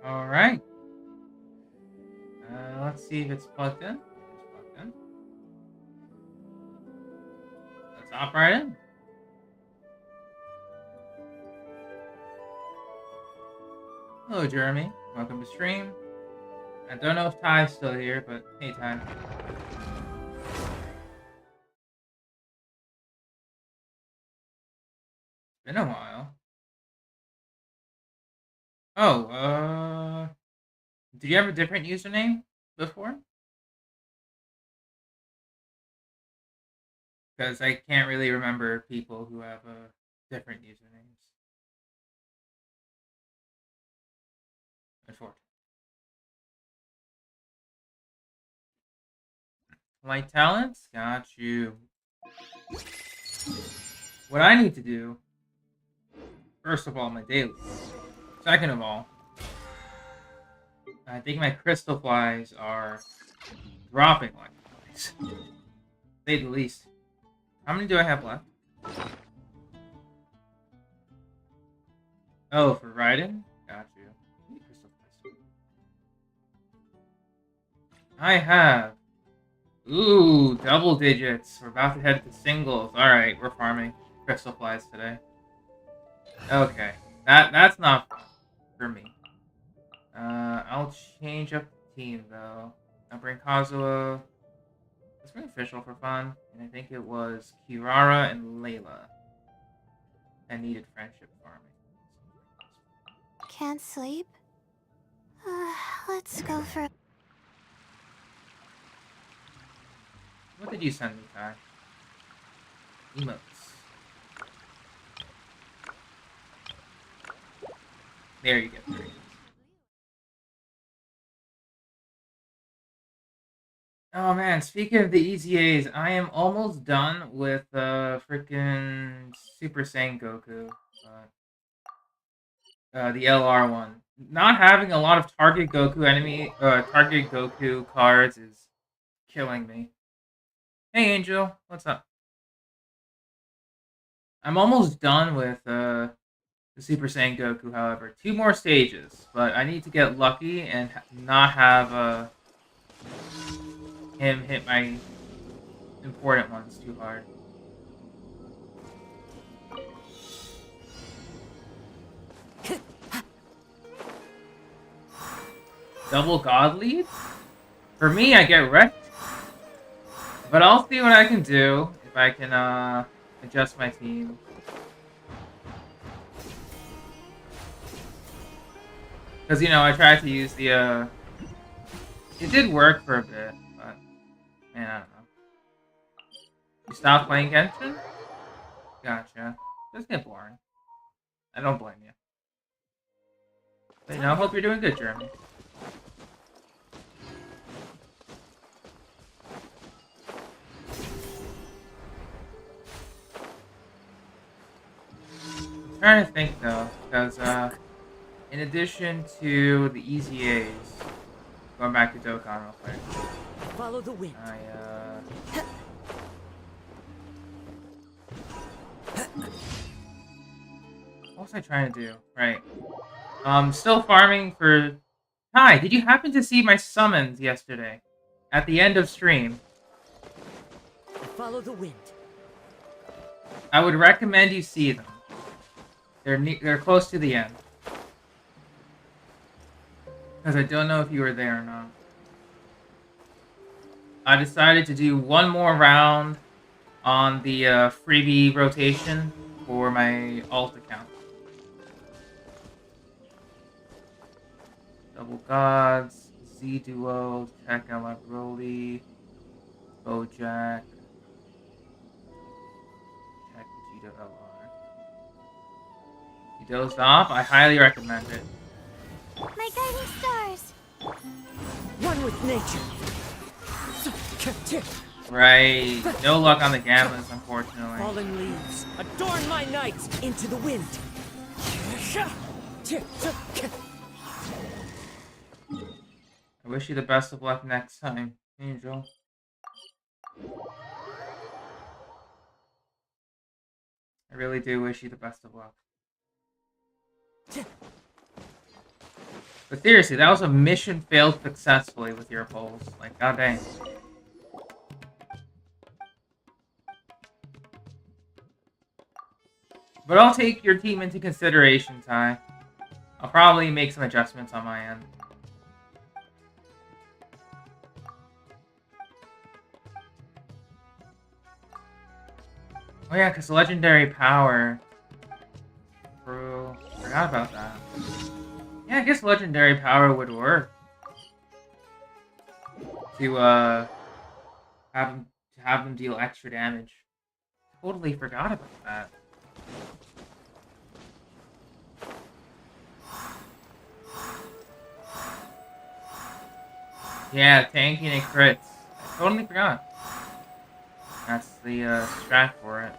All right. Let's see if it's plugged in. It's plugged in. Let's hop right in. Hello, Jeremy. Welcome to stream. I don't know if Ty's still here, but hey, Ty. It's been a while. Oh, did you have a different username before? Because I can't really remember people who have different usernames. Unfortunately. Light talents? Got you. What I need to do, first of all, my dailies. Second of all, I think my crystal flies are dropping like flies. To say the least. How many do I have left? Oh, for riding? Got you. I have. Ooh, double digits. We're about to head to singles. Alright, we're farming crystal flies today. Okay. That's not fun for me. I'll change up the team though. I'll bring Kazuha. Let's bring official for fun. And I think it was Kirara and Layla. I needed friendship farming. Can't sleep? Let's go for... What did you send me, Ty? Emotes. There you go. There you go. Oh man, speaking of the EZAs, I am almost done with freaking Super Saiyan Goku. The LR one. Not having a lot of target Goku cards is killing me. Hey Angel, what's up? I'm almost done with the Super Saiyan Goku, however. 2 more stages, but I need to get lucky and not have him hit my important ones too hard. Double God lead? For me, I get wrecked. But I'll see what I can do if I can adjust my team. Because, you know, I tried to use the it did work for a bit, but man, I don't know. You stopped playing Genshin? Gotcha. This get boring. I don't blame you. But, you know, I hope you're doing good, Jeremy. I'm trying to think though, because in addition to the EZAs, going back to Dokkan real quick. Follow the wind. What was I trying to do? Right. Still farming for... Hi, did you happen to see my summons yesterday? At the end of stream. Follow the wind. I would recommend you see them. They're close to the end. Because I don't know if you were there or not. I decided to do one more round on the freebie rotation for my alt account. Double Gods, Z-Duo, Tech LF Broly, Bojack, Jack Vegeta LR. You dozed off? I highly recommend it. My guiding stars! One with nature. Right. No luck on the gammas, unfortunately. Fallen leaves. Adorn my night into the wind. I wish you the best of luck next time, Angel. I really do wish you the best of luck. But seriously, that was a mission failed successfully with your polls. Like, god dang. But I'll take your team into consideration, Ty. I'll probably make some adjustments on my end. Oh yeah, because legendary power. Bro, forgot about that. Yeah, I guess legendary power would work. To have them deal extra damage. Totally forgot about that. Yeah, tanking and crits. I totally forgot. That's the strat for it.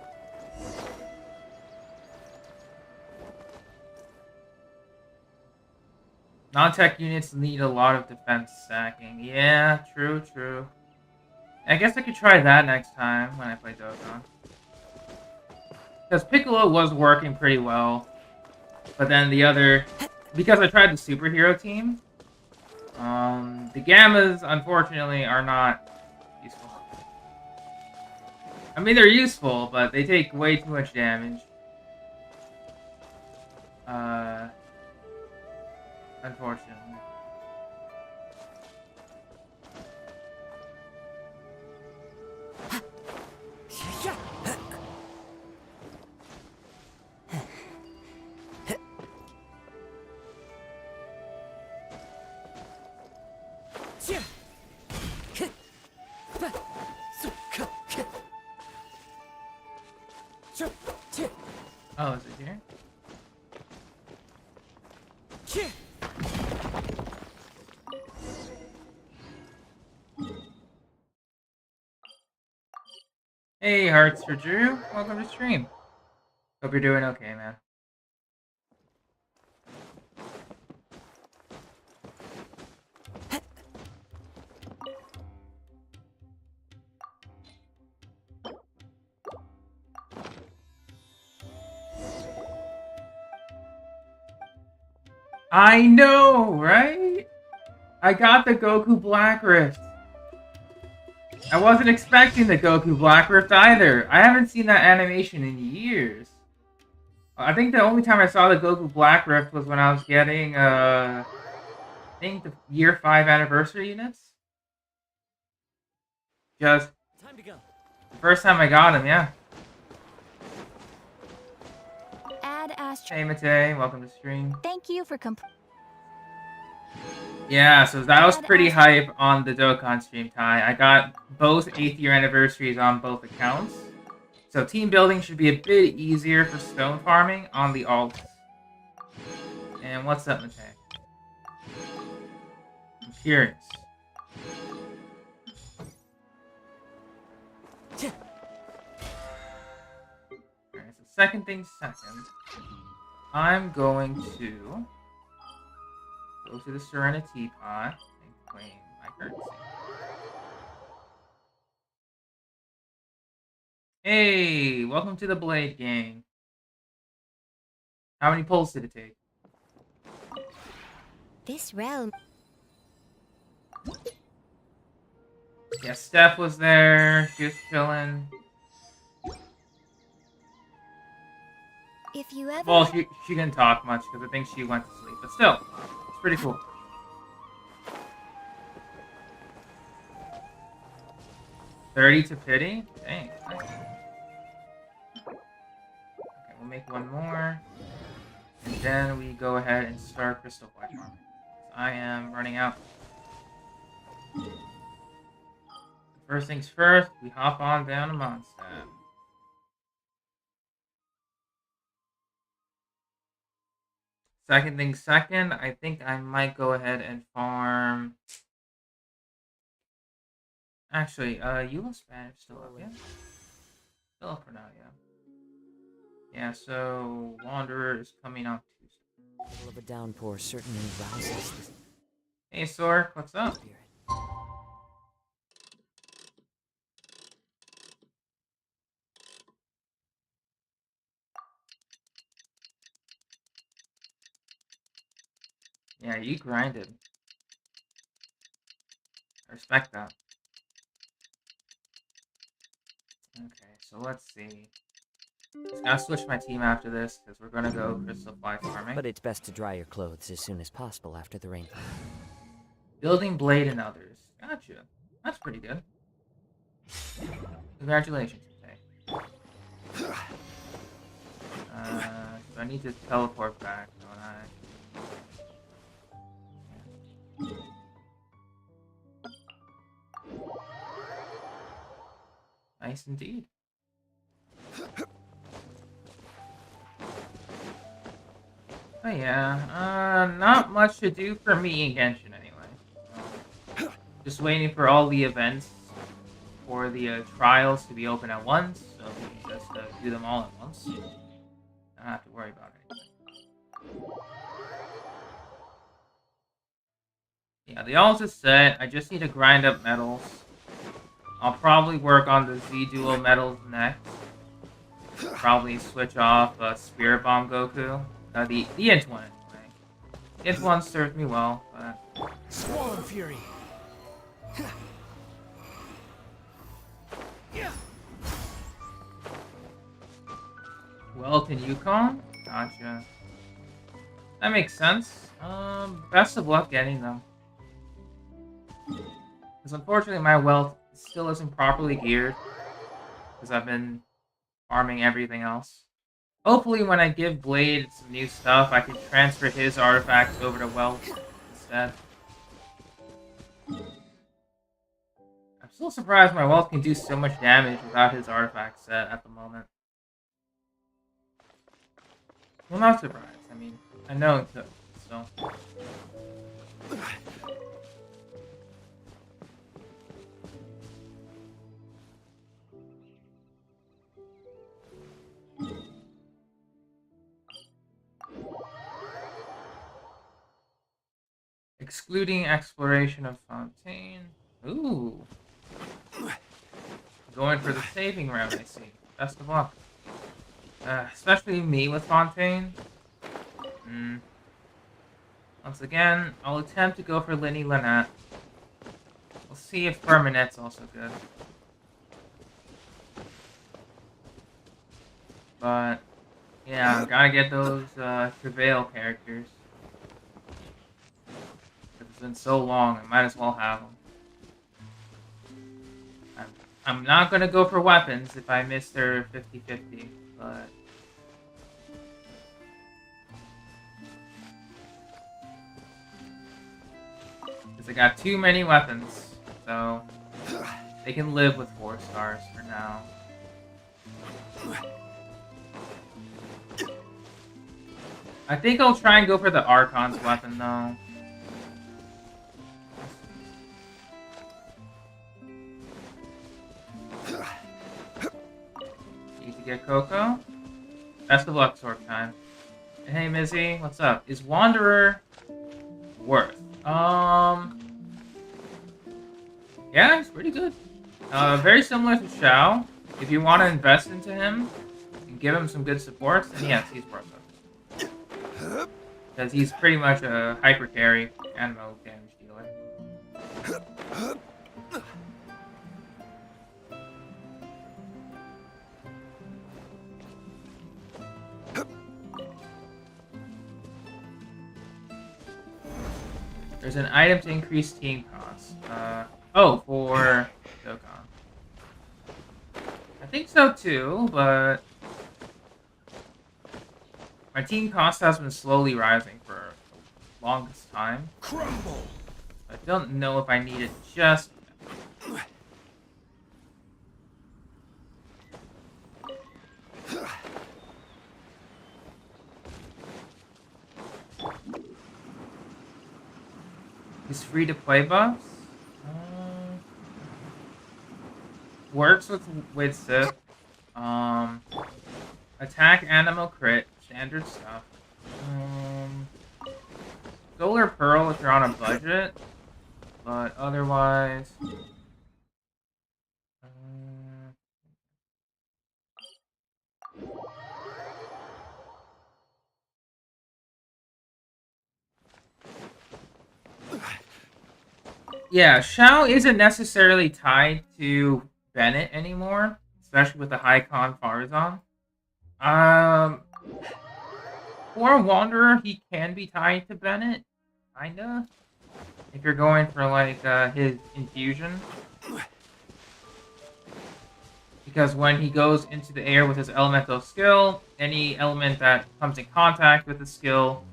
Non-tech units need a lot of defense stacking. Yeah, true, true. I guess I could try that next time when I play Dokkan. Because Piccolo was working pretty well. But then the other... Because I tried the superhero team, the Gammas, unfortunately, are not useful. I mean, they're useful, but they take way too much damage. Unfortunately. Oh, is it here? Hey, Hearts for Drew. Welcome to stream. Hope you're doing okay, man. I know, right? I got the Goku Black Rift. I wasn't expecting the Goku Black Rift either. I haven't seen that animation in years. I think the only time I saw the Goku Black Rift was when I was getting, I think the year 5 anniversary units. Just Time to go. the first time I got him, yeah. Add Astro. Hey, Matei, welcome to stream. Thank you for Yeah, so that was pretty hype on the Dokkan stream, Ty. I got both 8th year anniversaries on both accounts. So team building should be a bit easier for stone farming on the alts. And what's up, Matei? I'm curious. Alright, so second thing second. I'm going to go to the Serenity Pot and claim my currency. Hey, welcome to the Blade Gang. How many pulls did it take? this realm. Yeah, Steph was there. She was chilling. If you ever. Well, she didn't talk much because I think she went to sleep. But still, it's pretty cool. $30 to pity? Dang. Nice. Okay, we'll make one more. And then we go ahead and start Crystal Fly farming. I am running out. First things first, we hop on down to Mondstadt. Second thing second, I think I might go ahead and farm... Actually, Eula Spanish still up, yeah? Still up for now, yeah. Yeah, so Wanderer is coming on Tuesday. The middle of a downpour certainly rouses the Hey, Sork, what's up? spirit. Yeah, you grinded. I respect that. Okay, so let's see. Just gotta switch my team after this, because we're gonna go crystal fly farming. But it's best to dry your clothes as soon as possible after the rain. Building blade and others. Gotcha. That's pretty good. Congratulations, Tay. So I need to teleport back, don't I? Nice indeed. Oh yeah, not much to do for me in Genshin anyway. Just waiting for all the events for the trials to be open at once, so we can just do them all at once. Don't have to worry about anything. Yeah, the ult is set. I just need to grind up medals. I'll probably work on the Z dual medals next. Probably switch off Spirit Bomb Goku. The Int one anyway. Int one served me well, but Squall Fury. Welt and Yukon? Gotcha. That makes sense. Best of luck getting them. Because unfortunately my Welt still isn't properly geared. Because I've been farming everything else. Hopefully when I give Blade some new stuff, I can transfer his artifacts over to Welt instead. I'm still surprised my Welt can do so much damage without his artifact set at the moment. Well, not surprised. I mean, I know it could, so... Excluding exploration of Fontaine. Ooh. Going for the saving round, I see. Best of luck. Especially me with Fontaine. Once again, I'll attempt to go for Linny Lynette. We'll see if Permanet's also good. But, yeah, I've gotta get those Travail characters. It's been so long, I might as well have them. I'm not gonna go for weapons if I miss their 50-50, but... Because I got too many weapons, so... They can live with 4 stars for now. I think I'll try and go for the Archon's weapon, though. Need to get Coco. Best of luck, Sword Time. Hey, Mizzy, what's up? Is Wanderer worth? Yeah, he's pretty good. Very similar to Xiao. If you want to invest into him and give him some good supports, then yes, he's worth it. Because he's pretty much a hyper carry and no damage dealer. There's an item to increase team cost. Oh, for Dokkan. I think so too, but my team cost has been slowly rising for the longest time. Crumble. I don't know if I need it just yet. These free-to-play buffs? Works with Sith. Attack, animal, crit. Standard stuff. Solar Pearl if you're on a budget. But otherwise... Yeah, Shao isn't necessarily tied to Bennett anymore, especially with the high con Farazan. Um, for Wanderer, he can be tied to Bennett, kinda. If you're going for like his infusion, because when he goes into the air with his elemental skill, any element that comes in contact with the skill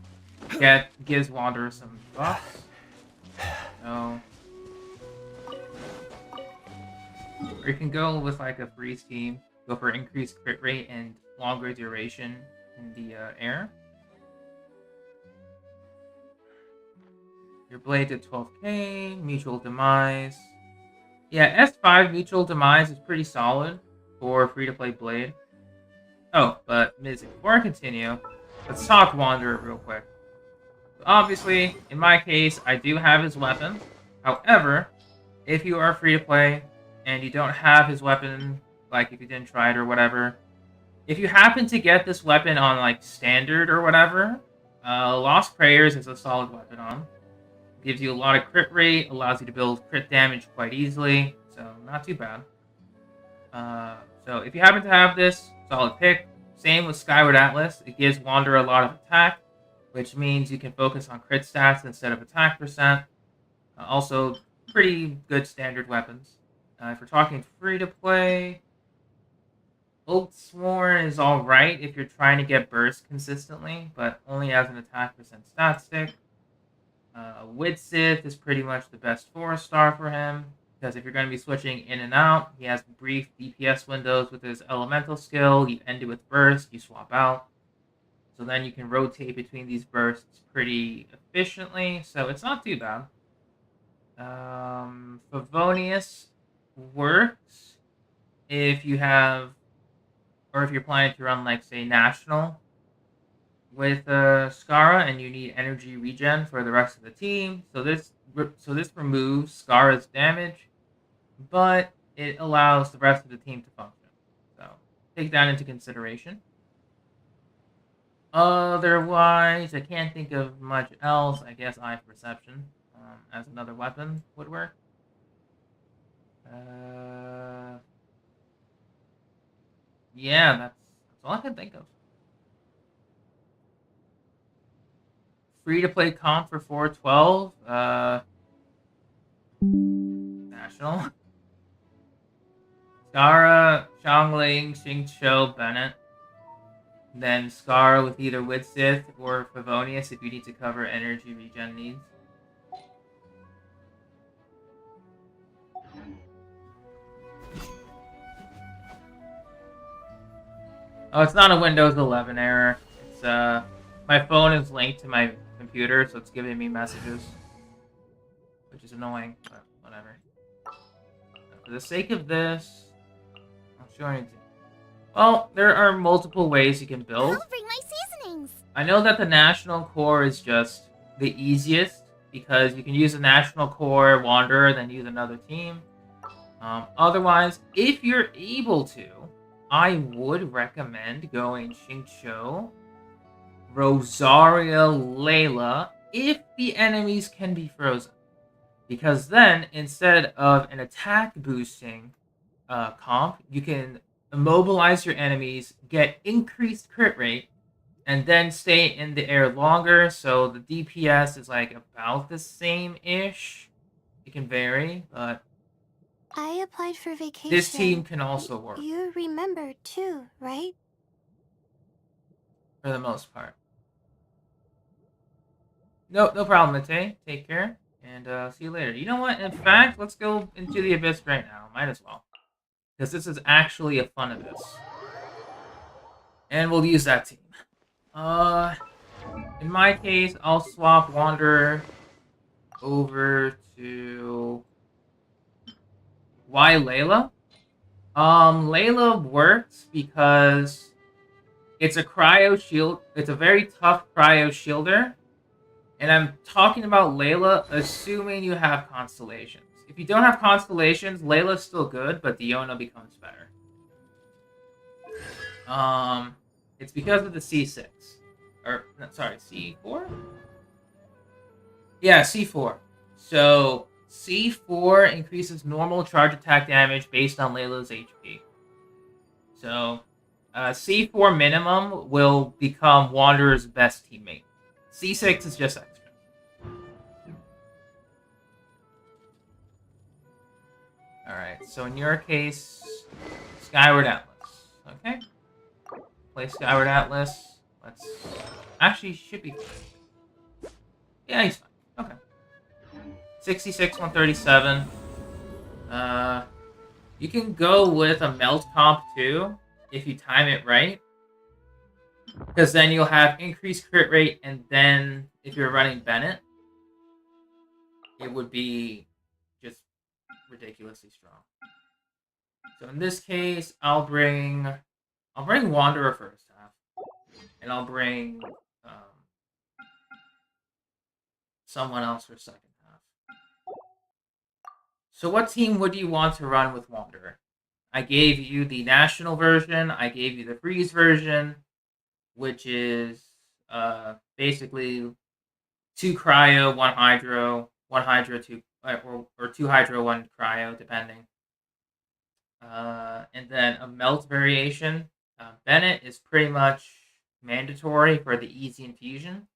gives Wanderer some buffs. So, or you can go with like a freeze team, go for increased crit rate and longer duration in the air. Your blade did 12k, mutual demise. Yeah, S5 mutual demise is pretty solid for free-to-play blade. Oh, but before I continue, let's talk Wanderer real quick. So obviously, in my case, I do have his weapon. However, if you are free-to-play and you don't have his weapon, like if you didn't try it or whatever, if you happen to get this weapon on like standard or whatever, Lost Prayers is a solid weapon on. Gives you a lot of crit rate, allows you to build crit damage quite easily, so not too bad. So if you happen to have this, solid pick. Same with Skyward Atlas. It gives Wanderer a lot of attack, which means you can focus on crit stats instead of attack percent. Also, pretty good standard weapons. If we're talking free to play, Oathsworn is alright if you're trying to get burst consistently, but only as an attack percent stat stick. Widsith is pretty much the best 4-star for him, because if you're going to be switching in and out, he has brief DPS windows with his elemental skill. You end it with burst, you swap out. So then you can rotate between these bursts pretty efficiently, so it's not too bad. Favonius works if you have, or if you're planning to run, like, say, National with Skara, and you need energy regen for the rest of the team. So this removes Skara's damage, but it allows the rest of the team to function. So take that into consideration. Otherwise, I can't think of much else. I guess Eye of Perception as another weapon would work. Yeah, that's all I can think of. Free-to-play comp for 412. National. Skara, Xiangling, Xingqiu, Bennett. Then Skara with either Widsith or Favonius if you need to cover energy regen needs. Oh, it's not a Windows 11 error. It's my phone is linked to my computer, so it's giving me messages, which is annoying, but whatever. For the sake of this, I'll show you. Well, there are multiple ways you can build. I'll bring my seasonings. I know that the National Core is just the easiest, because you can use a National Core Wanderer, then use another team. Otherwise, if you're able to, I would recommend going Xingqiu, Rosaria, Layla, if the enemies can be frozen. Because then, instead of an attack boosting comp, you can immobilize your enemies, get increased crit rate, and then stay in the air longer, so the DPS is like about the same-ish. It can vary, but I applied for vacation. this team can also work. You remember too, right? For the most part. No problem, Mate. Take care, and see you later. You know what? In fact, let's go into the Abyss right now. Might as well. Because this is actually a fun Abyss. And we'll use that team. In my case, I'll swap Wanderer over to... Why Layla? Layla works because it's a cryo shield. It's a very tough cryo shielder. And I'm talking about Layla assuming you have constellations. If you don't have constellations, Layla's still good, but Diona becomes better. It's because of the C6. Or, no, sorry, C4? Yeah, C4. So, C4 increases normal charge attack damage based on Layla's HP. So, C4 minimum will become Wanderer's best teammate. C6 is just extra. Alright, so in your case, Skyward Atlas. Okay. Play Skyward Atlas. Let's... Actually, should be fine. Yeah, he's fine. Okay. 66, 137. You can go with a melt comp too, if you time it right. Because then you'll have increased crit rate, and then if you're running Bennett, it would be just ridiculously strong. So in this case, I'll bring Wanderer first half, and I'll bring someone else for second half. So what team would you want to run with Wanderer? I gave you the national version. I gave you the freeze version, which is basically 2 cryo, 1 hydro, 2 or 2 hydro, 1 cryo, depending. And then a melt variation. Bennett is pretty much mandatory for the easy infusion.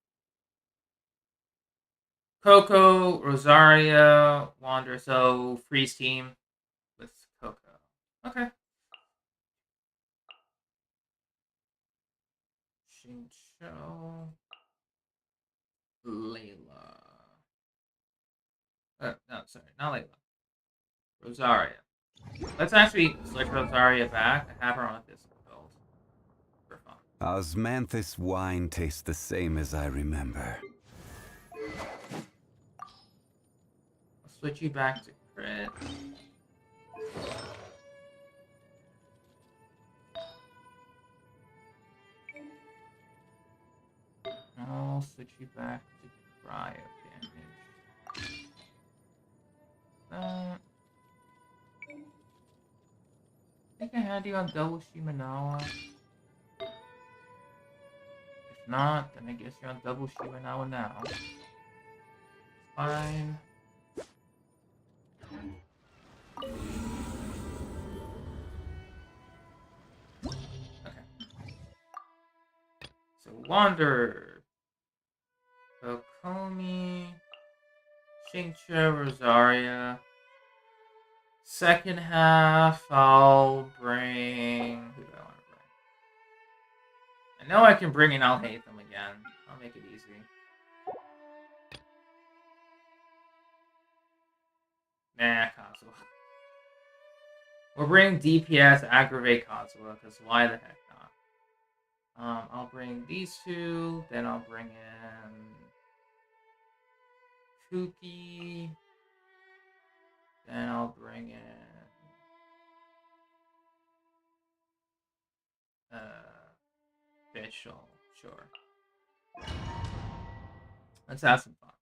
Coco, Rosaria, Wander, so freeze team with Coco. Okay. Shincho, Layla. No, sorry, not Layla. Rosaria. Let's actually switch Rosaria back. I have her on this build for fun. Osmanthus wine tastes the same as I remember. I'll switch you back to crit. I'll switch you back to cryo damage. I think I had you on double Shimenawa. If not, then I guess you're on double Shimenawa now. Fine. Okay. So Wander, Kokomi, Xingqiu, Rosaria. Second half, I'll bring... Who do I want to bring? I know I can bring in Alhaitham again. I'll make it easy. Nah, Kazuha. We'll bring DPS, aggravate Kazuha, because why the heck not? I'll bring these two, then I'll bring in Kuki. Then I'll bring in Fischl, sure. Let's have some fun.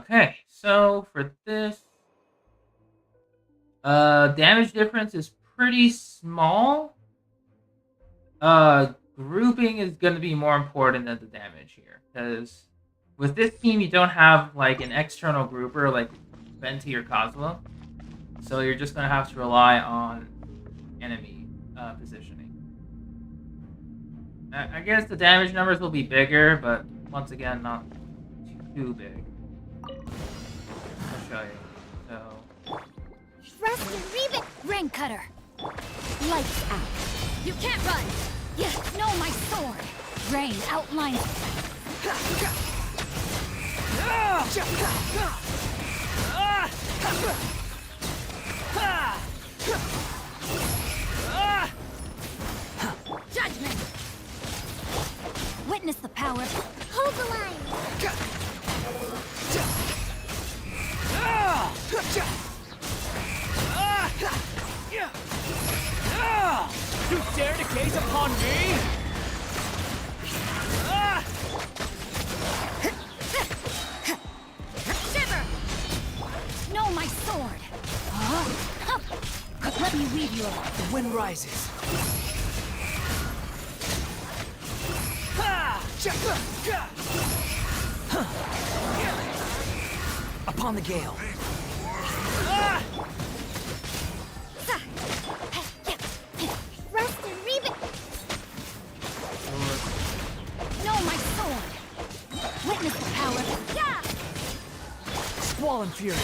Okay, so for this, damage difference is pretty small. Grouping is going to be more important than the damage here, because with this team, you don't have, like, an external grouper, like Venti or Kazuha. So you're just going to have to rely on enemy positioning. I guess the damage numbers will be bigger, but once again, not too big. I'll show you. So... Rest and read it! Rain cutter. Lights out. You can't run. Yes, know my sword. Rain outlines. Judgment. Witness the power. Hold the line! You dare to gaze upon me? Shiver. Know my sword. Let me weave you up. The wind rises. Upon the gale. Rest and rebuild. No, my sword. Witness the power. Yeah. Squall and fury.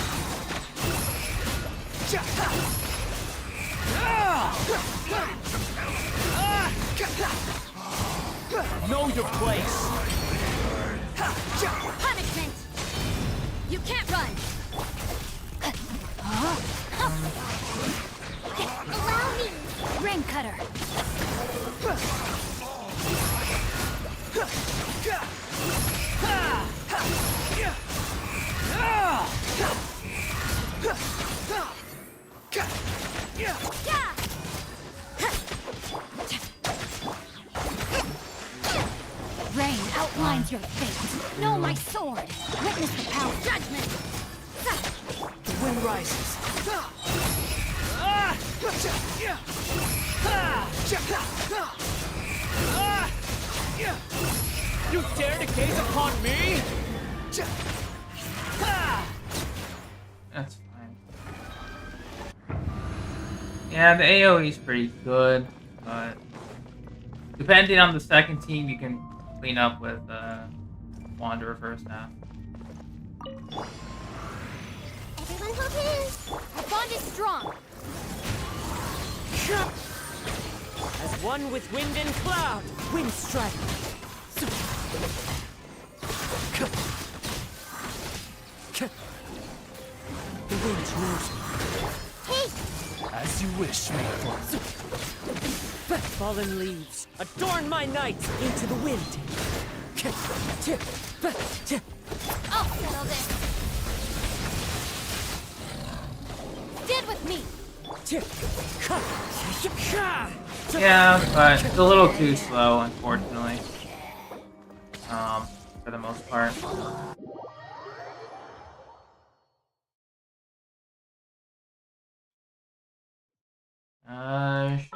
Know your place. Punishment. You can't run. Allow me. Rain cutter. Yeah. Rain outlines your fate. Know my sword. Witness the power. Judgment. The wind rises. You dare to gaze upon me? That's fine. Yeah, the AoE is pretty good, but depending on the second team, you can clean up with Wanderer first half. Everyone hold hands. Our bond is strong. As one with wind and cloud, wind strike. The wind knows me. Hey, As you wish, Mayflower. Fallen leaves, adorn my night into the wind. I'll settle this. Stand with me. Yeah, but it's a little too slow, unfortunately. For the most part.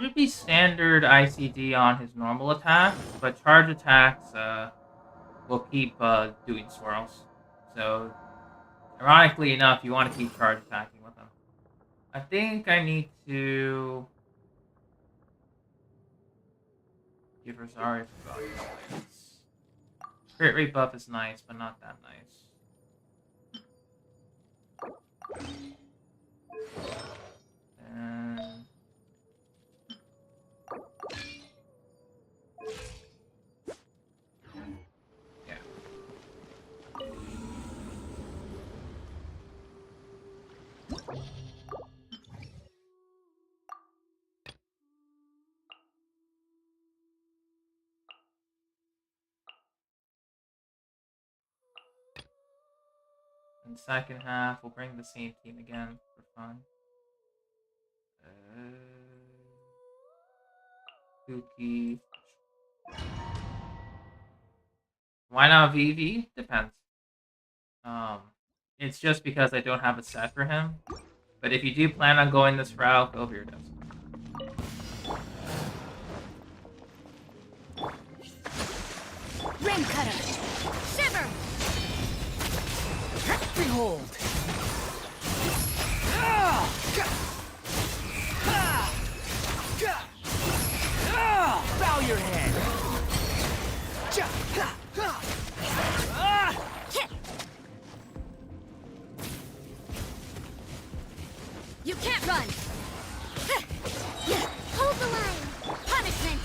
Should be standard ICD on his normal attacks, but charge attacks will keep doing swirls. So, ironically enough, you want to keep charge attacking with him. I think I need to give Rosario for value points. Crit rate buff is nice, but not that nice. And yeah. And second half, we'll bring the same team again for fun. Spooky. Why not VV? Depends. It's just because I don't have a set for him. But if you do plan on going this route, go over your desk. Rain cutter. Shiver. Behold. Bow your head. You can't run. hold the line. Punishment.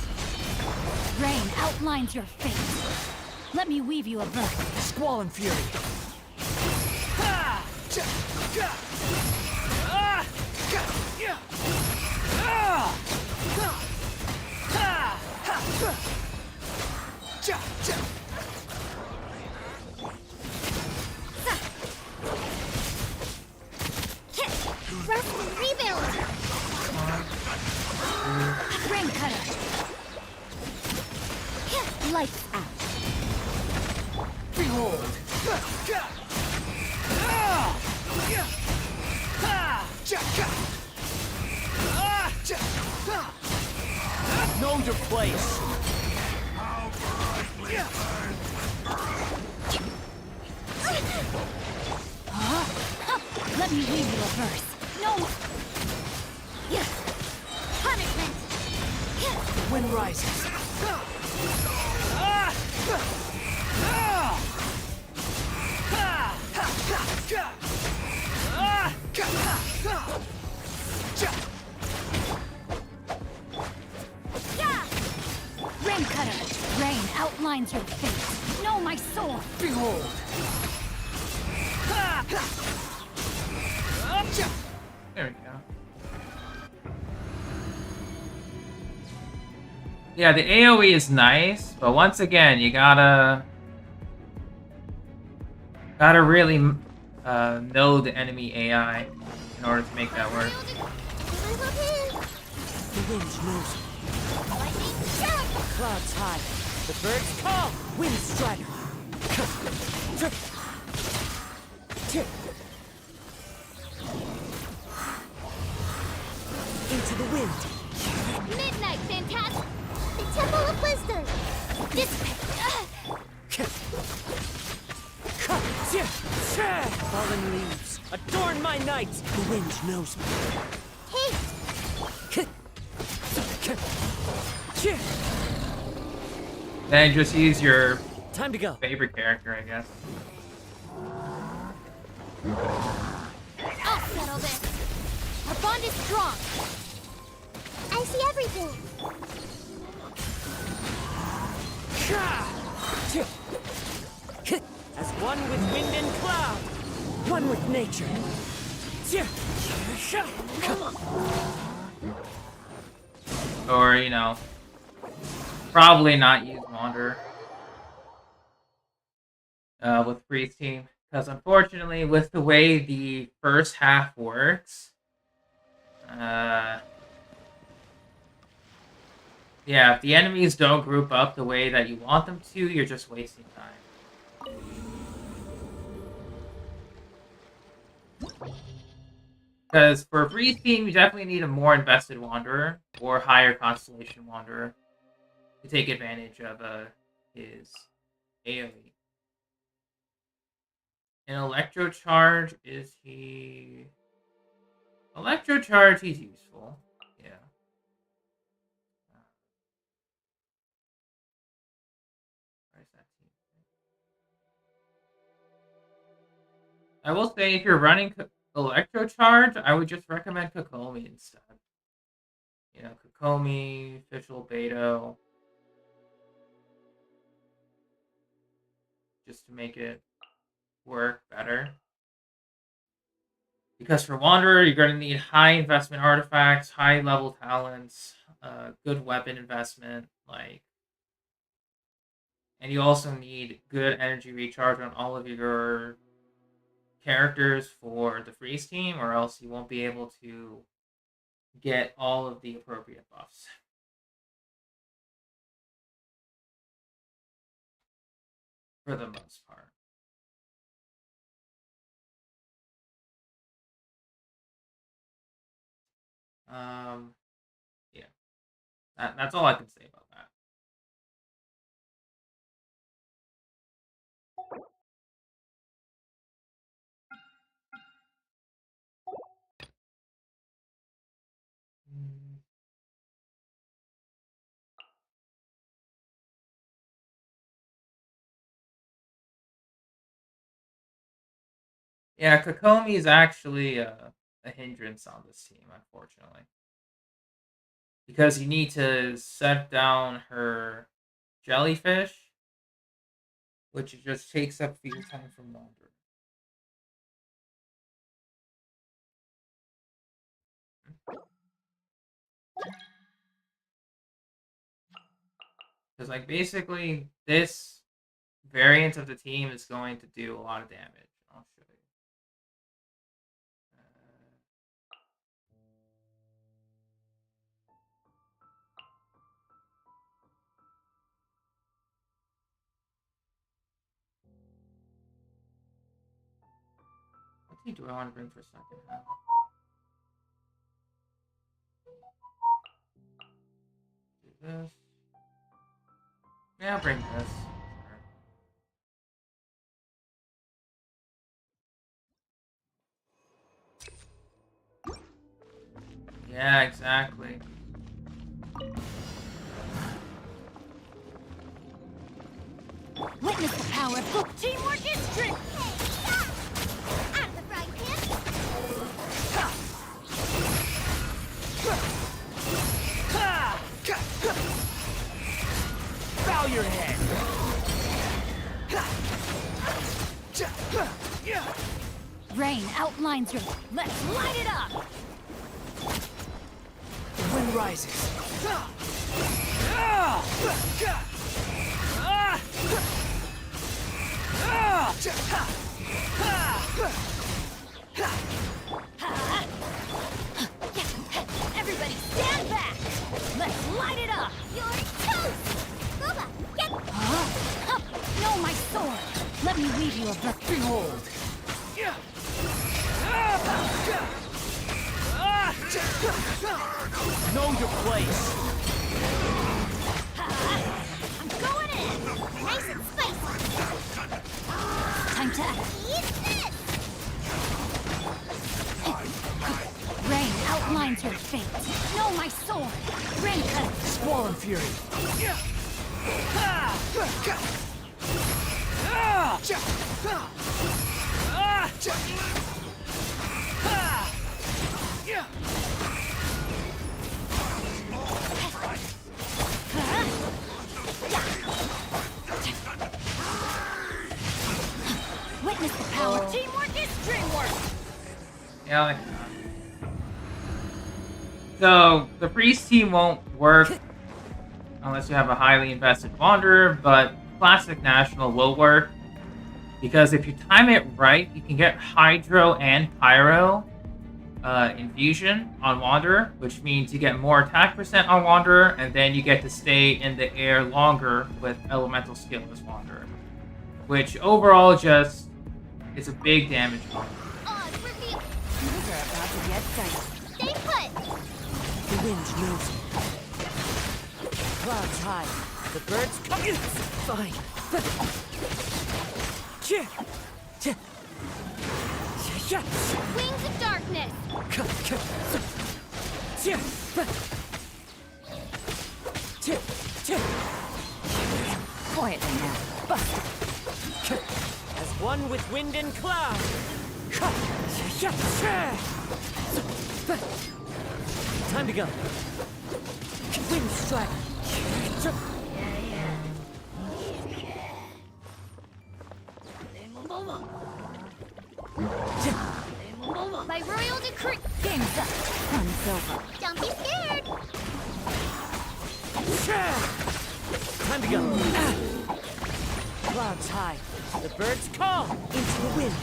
Rain outlines your fate. Let me weave you a verse. Squall and fury. Rest and rebuild. Rain cutter. Lights out. Behold. Know your place. You reverse. No. Yeah. Punishment. Wind rises. Rain cutter. Rain outlines your fate. Know my sword. Behold. There we go. Yeah, the AoE is nice, but once again, you gotta really know the enemy AI in order to make that work. Everyone hop in. The wind knows. Lightning struck. Clouds high. The birds call. Wind strider. Into the wind. Midnight Phantasm. The Temple of Wisdom. Dissipate. Fallen leaves. Adorn my night. The wind knows me. Haste. Then just use your Time to go. favorite character, I guess. I'll settle this. Our bond is strong. I see everything. As one with wind and cloud. One with nature. Or, you know, probably not use Wanderer with Priest team. Because unfortunately, with the way the first half works, yeah, if the enemies don't group up the way that you want them to, you're just wasting time. Because for a Priest team, you definitely need a more invested Wanderer or higher Constellation Wanderer to take advantage of his AoE. An Electro Charge, is he... Electro Charge, he's useful. Yeah. Where's that team? I will say, if you're running Electro Charge, I would just recommend Kokomi instead. You know, Kokomi, Fischl, Beto. Just to make it work better. Because for Wanderer, you're going to need high investment artifacts, high level talents, good weapon investment, and you also need good energy recharge on all of your characters for the freeze team, or else you won't be able to get all of the appropriate buffs. For the most part. Yeah. That's all I can say about that. Yeah, Kokomi is actually a hindrance on this team, unfortunately. Because you need to set down her jellyfish, which just takes up field time from Wanderer. Because, basically, this variant of the team is going to do a lot of damage. I'll show you. What team do I want to bring for second half? Do this. Yeah, I'll bring this. Yeah, exactly. Witness the power of group teamwork is strength. Out of the frying pan. Bow your head. Rain outlines your. Let's light it up. The wind rises. Everybody stand back. Let's light it up. You're toast. Boba, get No, my sword. Let me weave you a breath. Behold. Know your place. I'm going in. nice and spicy. Time to act. Eat this. Rain outlines your fate. Know my sword. Rain cut. Squall fury. Witness the power. Teamwork is dreamwork. Yeah, like that. So the priest team won't work unless you have a highly invested wanderer, but classic national will work because if you time it right, you can get hydro and pyro infusion on wanderer, which means you get more attack percent on wanderer, and then you get to stay in the air longer with elemental skill as wanderer, which overall just is a big damage bump. Odd reveal. Things are about to get dicey. Stay put. The wind knows me. Clouds high. The birds come. Fine. Wings of darkness. Quietly now. As one with wind and cloud. Time to go. Wind strike. By royal decree. Game's up. Run's over. Don't be scared. Time to go. Clouds high. The birds call into the wind.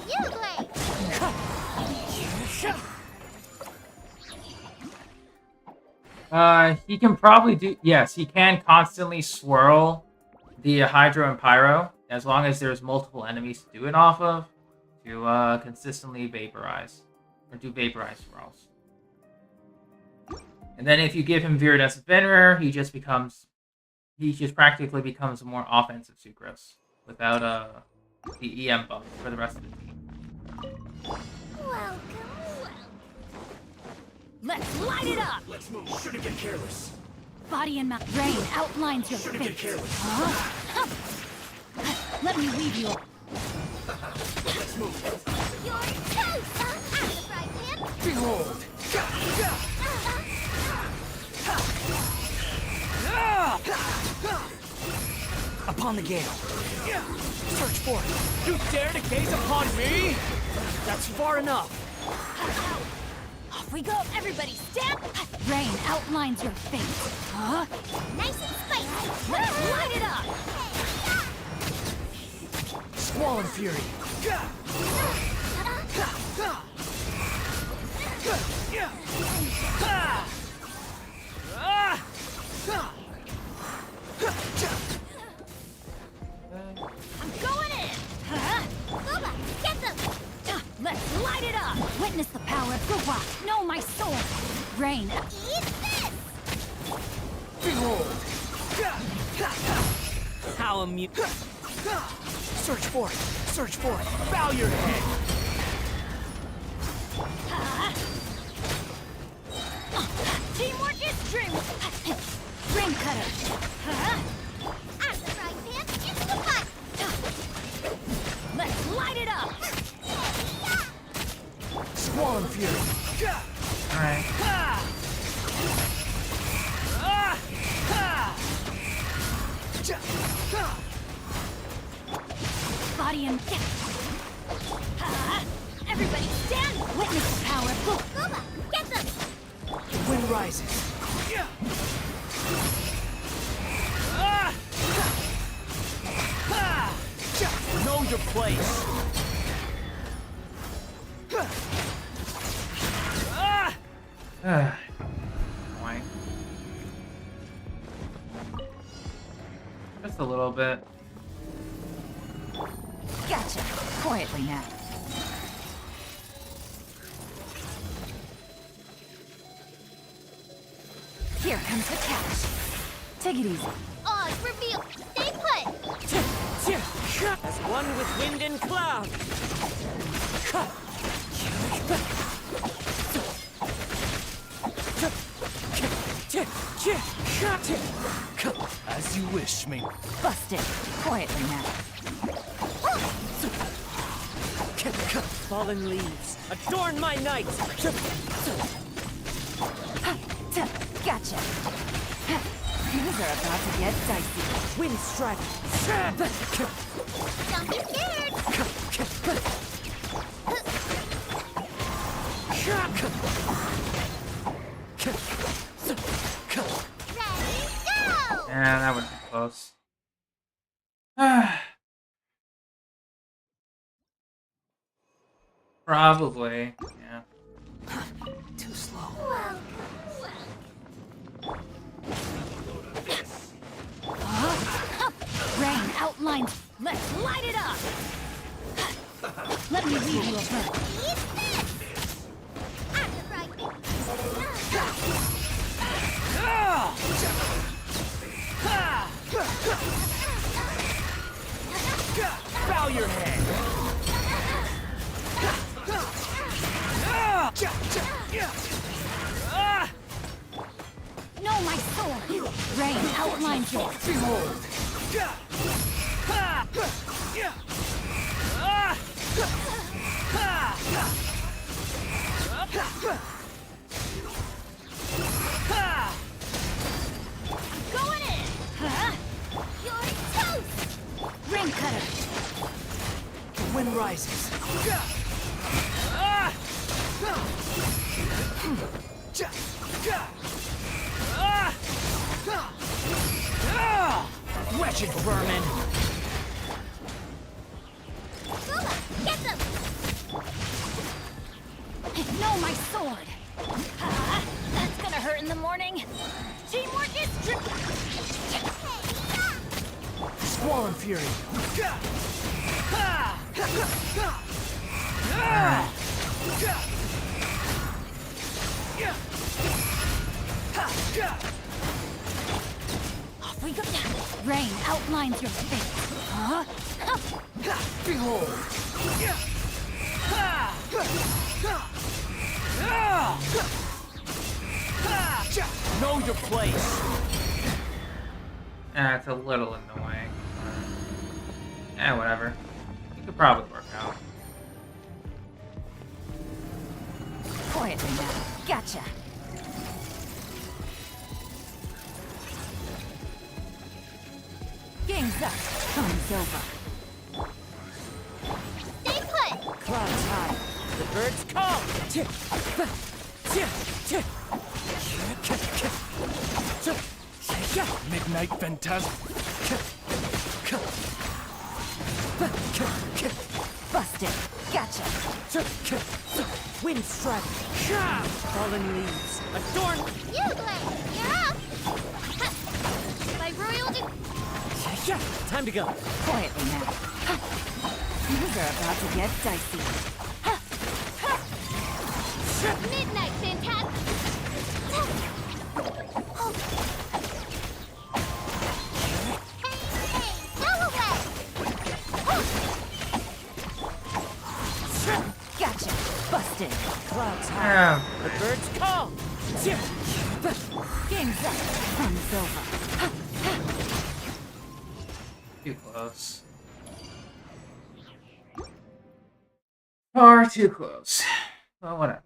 You play. He can probably do... Yes, he can constantly swirl the Hydro and Pyro, as long as there's multiple enemies to do it off of, to consistently vaporize. Or do vaporize swirls. And then if you give him Viridescent Venerer, he just practically becomes a more offensive Sucrose, without the EM buff for the rest of the team. Welcome. Let's light it up. Let's move. Shouldn't get careless. Body and mouth. Rain outlines your fate. Huh? Let me weave you. Let's move. You're toast. Out of the frying pan. Behold. Upon the gale. Search for it. You dare to gaze upon me? That's far enough. Off we go. Everybody stand. Rain outlines your fate. Huh? Nice and spicy. Let's light it up. Squall and fury. I'm going in. Huh? Boba, get them. Let's light it up. Witness the power of Guwa. Know my sword. Rain. Eat this. Behold. How amusing. Search for it! Search for it! Bow your head! Teamwork is dream. Ring cutter. At the right hand, into the butt. Let's light it up. Squall Fury! Alright. Body and get. Everybody stand. Witness the power. Booba, get them. Wind rises. Know your place. Why? Just a little bit. Gotcha. Quietly now. Here comes the catch. Take it easy. Oz, reveal. Stay put. As one with wind and cloud. As you wish, me. Busted. Quietly now. Fallen leaves, adorn my night. Gotcha. Things are about to get dicey. Wind strike. Don't be scared. Ready, go. Yeah, that would be close. Probably. Yeah. Too slow. Rain outlines. Let's light it up. Let me read you a verse. Eat this. At the right Bow your head. Know my sword. Rain outlines your Behold. going in. You're toast. Ring cutter. The wind rises. Wretched vermin. Booba, get them. Know my sword. That's gonna hurt in the morning. Teamwork is Squall Fury. Off we go. Rain outlines your fate. Huh? Behold. Know your place. It's a little annoying. Yeah, whatever. It could probably work out. Quietly now. Gotcha. Game's up. Time's over. Stay put. Clouds high. The birds call. Midnight phantasm. Busted. Gotcha. Wind strike. Fallen leaves. Adorn. You, Glenn. You're up. By royal Time to go. Quietly now. Things are about to get dicey. midnight phantasm. Hey, go away. Yeah. The birds call. Game's up. Fun's over. Too close. Far too close. Well, whatever.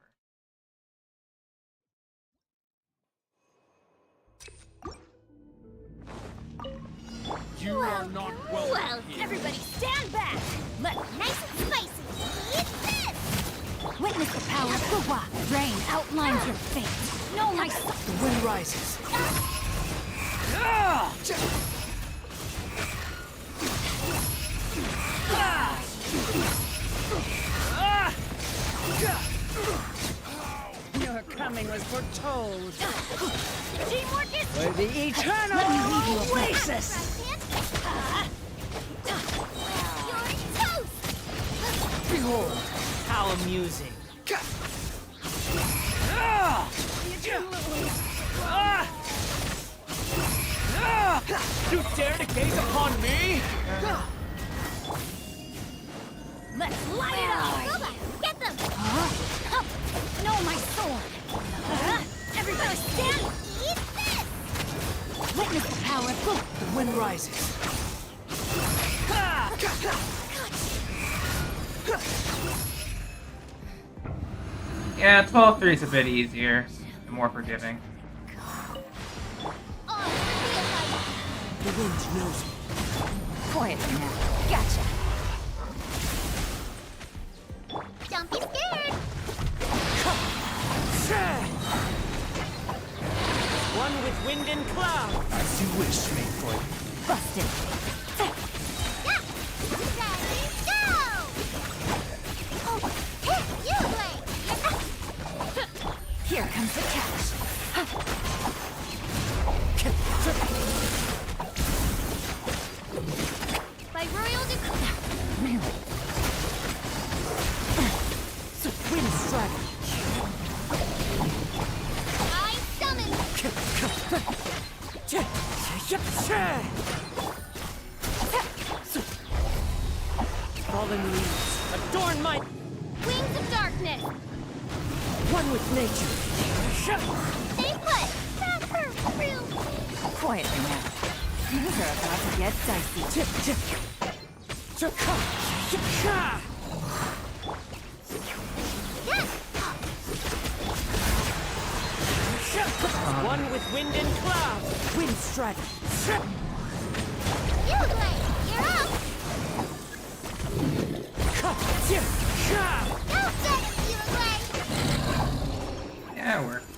You are not welcome. Well, everybody stand back. Nice and spicy. Eat this! Witness the power of the Wa. Rain outlines your fate. No, my son. The wind rises. Your coming was foretold. Teamwork is For the eternal oasis. You're toast! Behold, how amusing. You dare to gaze upon me? Let's light it up. Boba, get them! No, my sword. Everybody stand. Eat this! Witness the power of the The wind rises. Yeah, 12-3 is a bit easier and more forgiving. Oh, The wind knows me. Quietly now. Gotcha. don't be scared! One with wind and cloud. As you wish, Mayfoy. Busted. Yeah! Ready, go! Oh, hit you, Blade! Here comes the catch. By royal decree. Really? Wind strike. I summon! Fallen leaves adorn my Wings of darkness! one with nature. Stay put! Real. Quietly now. Things are about to get dicey. One with wind and cloud. Wind strike. You, Blade! You're up! Don't get it, you, Blade! Yeah, it worked.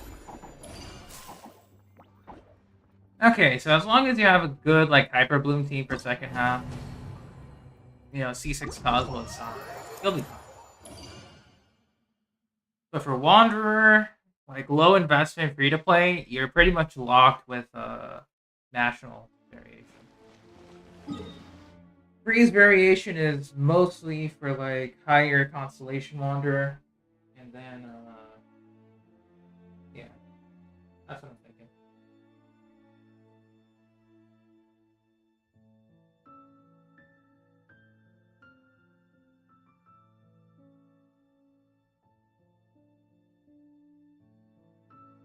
Okay, so as long as you have a good, like, Hyper Bloom team for second half, you know, C6 Cosmo and Sonic, you'll be fine. But for Wanderer, like, low investment, free-to-play, you're pretty much locked with, national variation. Freeze variation is mostly for, like, higher Constellation Wanderer, and then, yeah, that's what I'm thinking.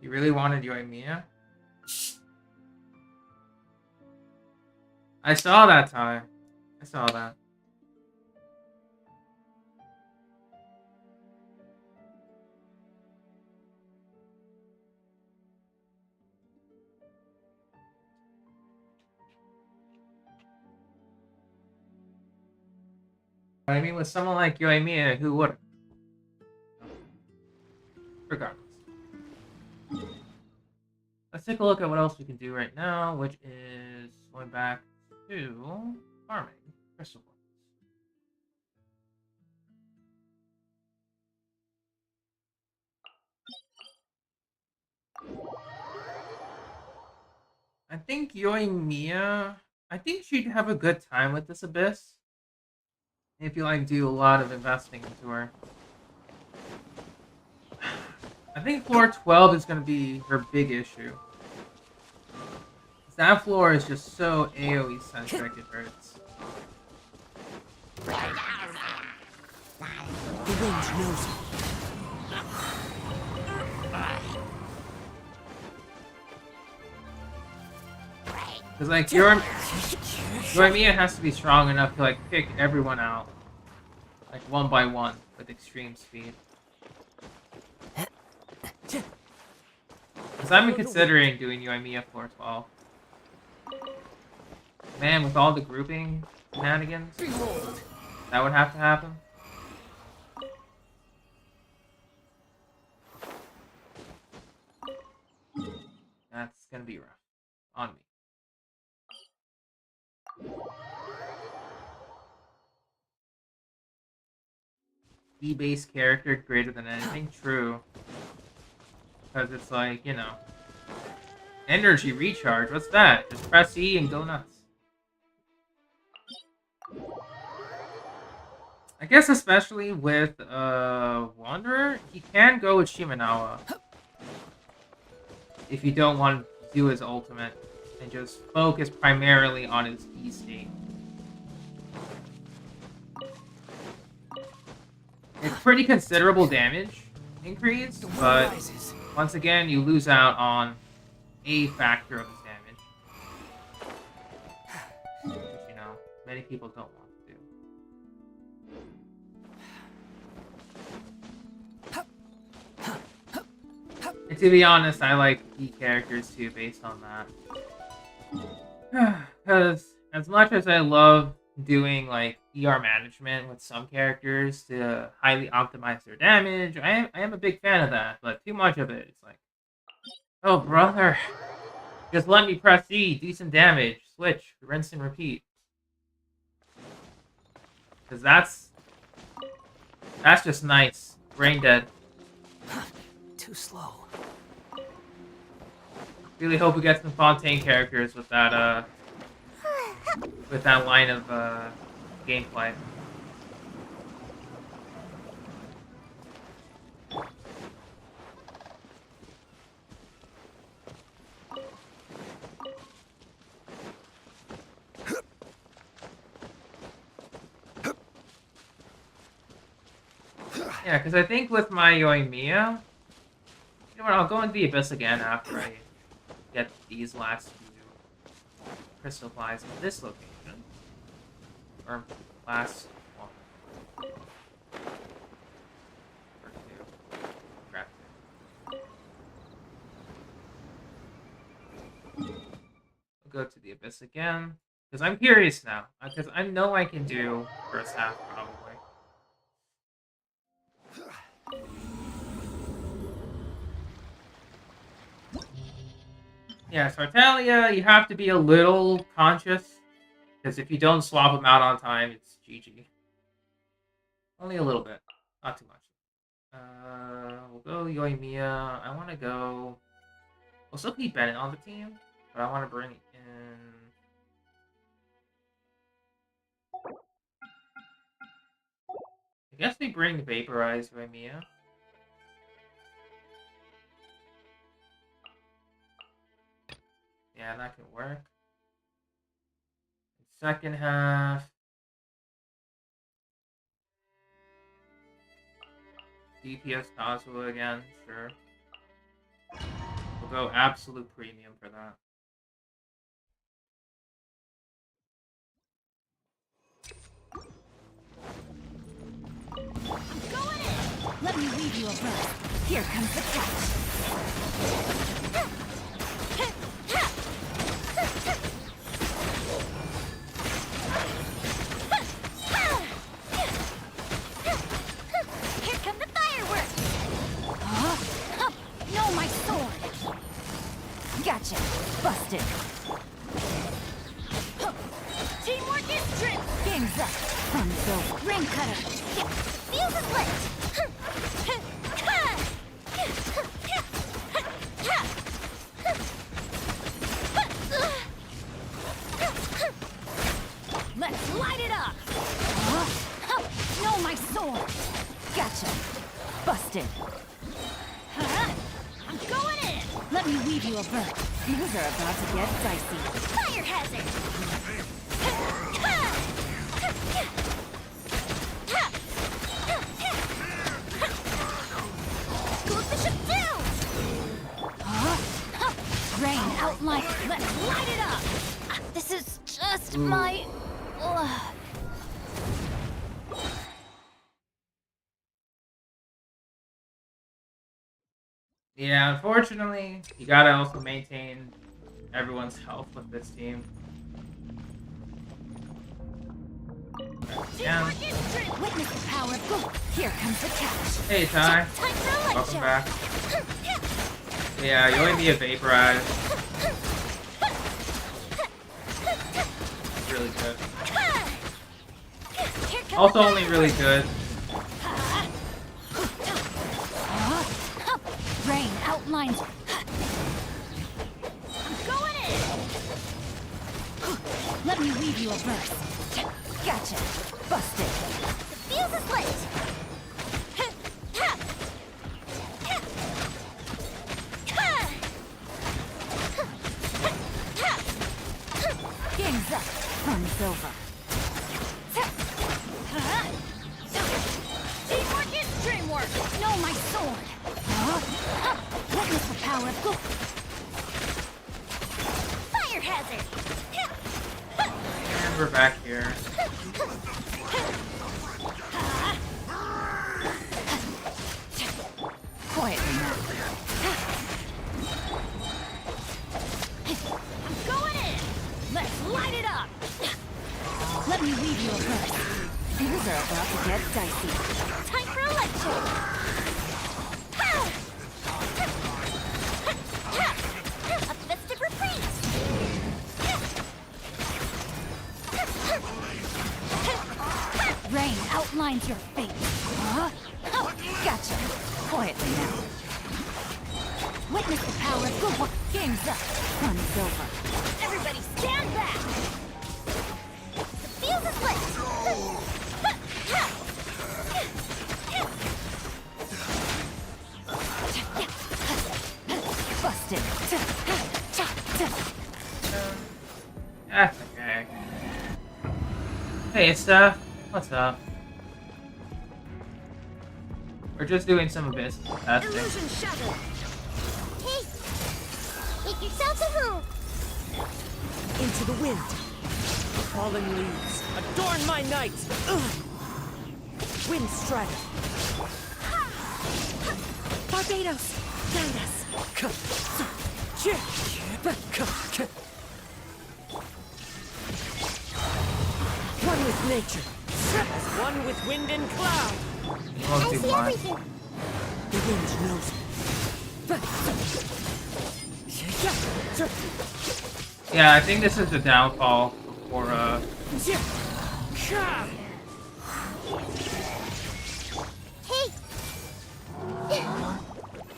You really wanted Yoimiya? I saw that time. I saw that. I mean, with someone like Yoimiya, who would? Regardless. Let's take a look at what else we can do right now, which is going back to farming crystal points. I think Yoimiya, I think she'd have a good time with this abyss. If you like do a lot of investing into her. I think floor 12 is going to be her big issue. That floor is just so AoE centric, it hurts. The wind knows me. Because, like, Mia has to be strong enough to, like, pick everyone out. Like, one by one, with extreme speed. Because I've been considering doing Mia floor 12. Man, with all the grouping shenanigans, that would have to happen. That's gonna be rough. On me. E-based character greater than anything? True. Because it's like, you know... Energy recharge? What's that? Just press E and go nuts. I guess especially with Wanderer, he can go with Shimenawa. If you don't want to do his ultimate and just focus primarily on his E state. It's pretty considerable damage increase, but once again, you lose out on a factor of his damage. Which, you know, many people don't want to do. And to be honest, I like E characters too, based on that. Because as much as I love doing like ER management with some characters to highly optimize their damage, I am a big fan of that. But too much of it, it's like, oh brother, just let me press E, do some damage, switch, rinse and repeat. Because that's just nice. Brain dead. Too slow. Really hope we get some Fontaine characters with that line of gameplay. Yeah, because I think with my Yoimiya, you know what, I'll go into the Abyss again after I get these last few crystal flies in this location. Or last one. Or two. Grab two. I'll go to the Abyss again. Because I'm curious now. Because I know I can do first half probably. Yeah, Sartalia, you have to be a little conscious, because if you don't swap them out on time, it's GG. Only a little bit, not too much. We'll go Yoimiya. I want to go... We'll still keep Bennett on the team, but I want to bring in... I guess we bring Vaporize Yoimiya. Yeah, that can work. Second half. DPS Kazuha again, sure. We'll go absolute premium for that. I'm going in! Let me leave you a bird. Here comes the catch. Here come the fireworks! No, my sword! Gotcha! Busted! Teamwork is true! Game's up! Time to go. Ring cutter! Yeah, fuse is lit! Let's light it up! No, my sword! Gotcha! Busted! I'm going in! Let me weave you a bird. Things are about to get dicey. Fire hazard! Goldfish down! Rain out like... Let's light it up! This is just my... Yeah, unfortunately, you gotta also maintain everyone's health with this team. Yeah. Witness the power of gold. Here comes the catch. Hey, Ty. Time for a light Welcome show. back. Yeah, you only need a vaporize. Really good. Also only really good. Rain outlines. I'm going in. Let me weave you a burst. Gotcha. Busted. The fuse is lit. Game's up. Fun's over. Teamwork is dreamwork. Know my sword. Witness the power of gold. Fire hazard. And we're back here. Quietly now. I'm going in. Let's light it up. Let me weave you a burst. Things are about to get dicey. Time for a light show. A festive reprise. Rain outlines your fate. Gotcha. Quietly now. Witness the power of good. Game's up. Fun's over. Everybody stand back. The fuse is lit. Busted. That's okay. Hey, Steph. What's up? We're just doing some Abyss testing. Illusion shattered. Hey, make yourself at home. Into the wind. Falling leaves. Adorn my night. Ugh. Wind strike. Barbados. Guide us. One with nature. As one with wind and cloud. You I won't do see much. everything. The wind knows me. Yeah, I think this is the downfall for Hey.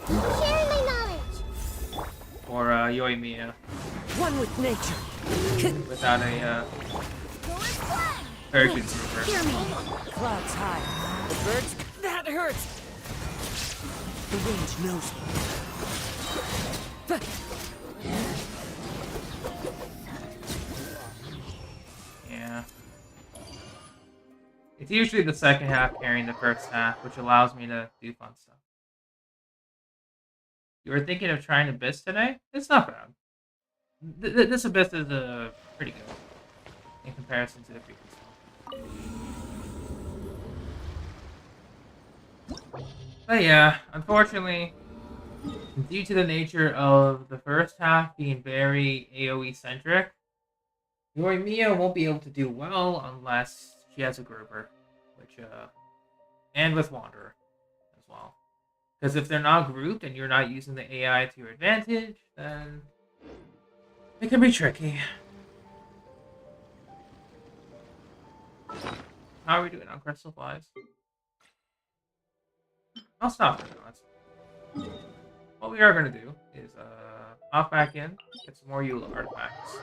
Sharing my knowledge. Yoimiya One with nature. without a urgent trooper. Hear me. Clouds high. The birds. That hurts. The wind knows me. Yeah. It's usually the second half carrying the first half, which allows me to do fun stuff. You were thinking of trying Abyss today? It's not bad. This Abyss is pretty good in comparison to the previous one. But yeah, unfortunately, due to the nature of the first half being very AoE centric, Yoimiya won't be able to do well unless she has a grouper, and with Wanderer as well. Because if they're not grouped and you're not using the AI to your advantage, then it can be tricky. How are we doing on Crystal Flies? I'll stop there. What we are going to do is hop back in, get some more Eula artifacts.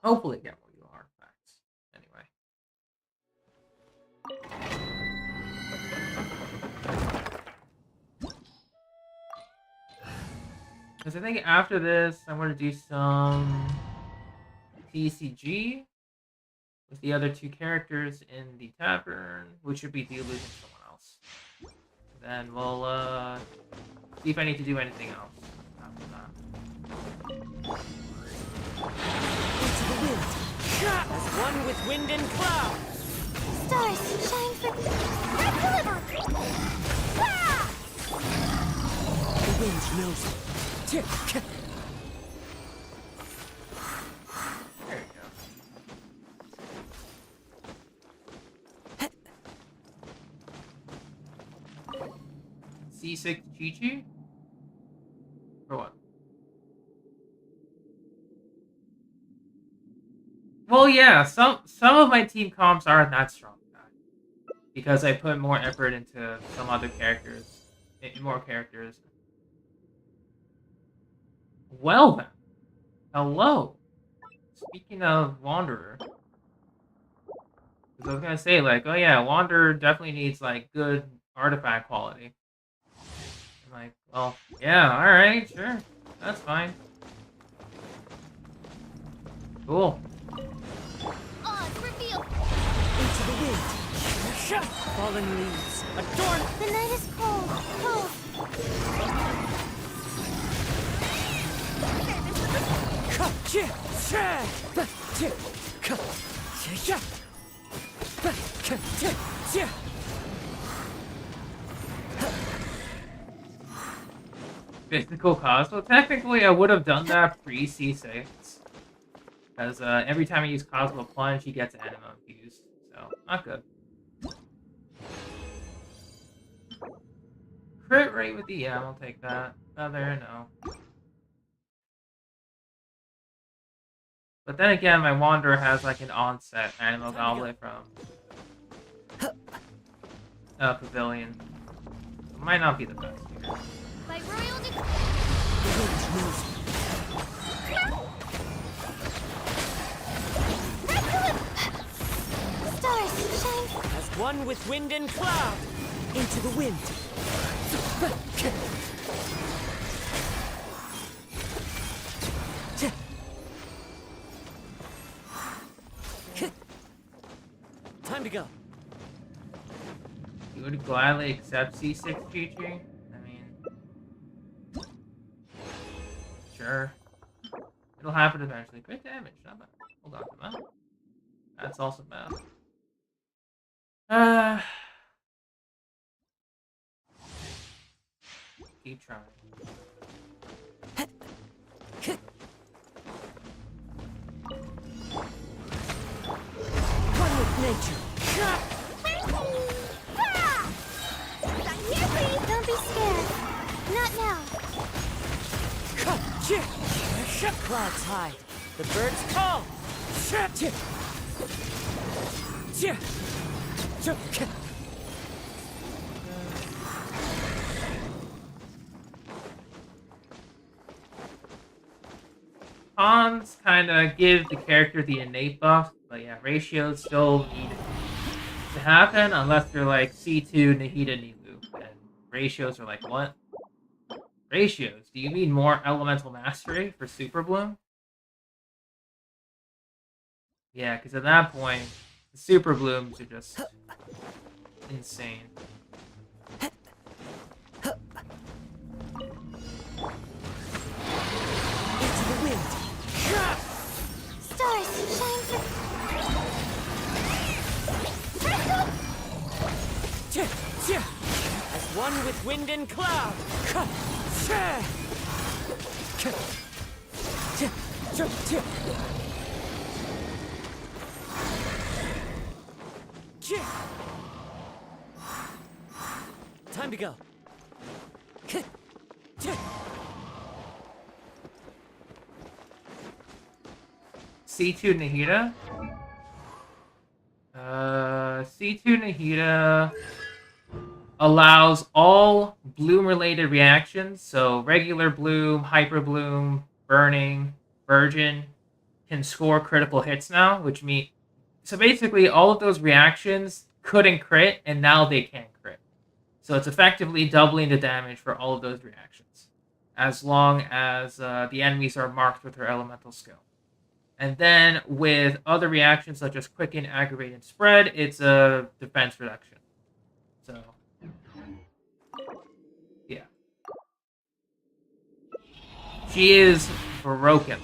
Hopefully get more Eula artifacts. Anyway. Because I think after this, I'm going to do some TCG with the other two characters in the tavern, which should be Deluge and someone else. Then we'll see if I need to do anything else after that. one with wind and cloud. Stars, shine for me. I deliver! Ah! The wind knows it. There you go. C6 Chi-Chi? For what? Well, yeah, some of my team comps aren't that strong. Because I put more effort into some other characters. More characters. Well then. Hello. Speaking of Wanderer. Because I was gonna say, like, oh yeah, Wanderer definitely needs, like, good artifact quality. I'm like, well, yeah, alright, sure. That's fine. Cool. Odds reveal. Into the wind. Fallen leaves. Adorn. The night is cold. Cold. Physical cause? Well, technically, I would have done that pre C6. Because every time I use Cosmo Plunge, he gets anima infused. So, not good. Crit rate with the EM, I'll take that. Other, no. But then again, my Wanderer has like an onset Animal Goblet from Pavilion. It might not be the best here. By royal Stars, shine. As one with wind and cloud. Into the wind. Time to go. You would gladly accept C6 Chi-Chi? I mean... Sure. It'll happen eventually. Great damage, not bad. Hold on to that. That's also bad. Keep trying. One with nature. I'm here for you. Don't be scared. Not now. Clouds hide. The birds call. Cons kind of give the character the innate buff, but yeah, ratios still need to happen unless you're like C2 Nahida Nilu. And ratios are like, what? Ratios? Do you mean more elemental mastery for Super Bloom? Yeah, because at that point, the Super Blooms are just insane. Into the wind. Stars, shine for... As one with wind and cloud. Time to go. C2 Nahida? C2 Nahida allows all bloom-related reactions, so regular bloom, hyper bloom, burning, virgin, can score critical hits now, which means... So basically, all of those reactions couldn't crit, and now they can crit. So it's effectively doubling the damage for all of those reactions, as long as the enemies are marked with her elemental skill. And then with other reactions such as Quicken, Aggravate, and Spread, it's a defense reduction. So, yeah. She is broken.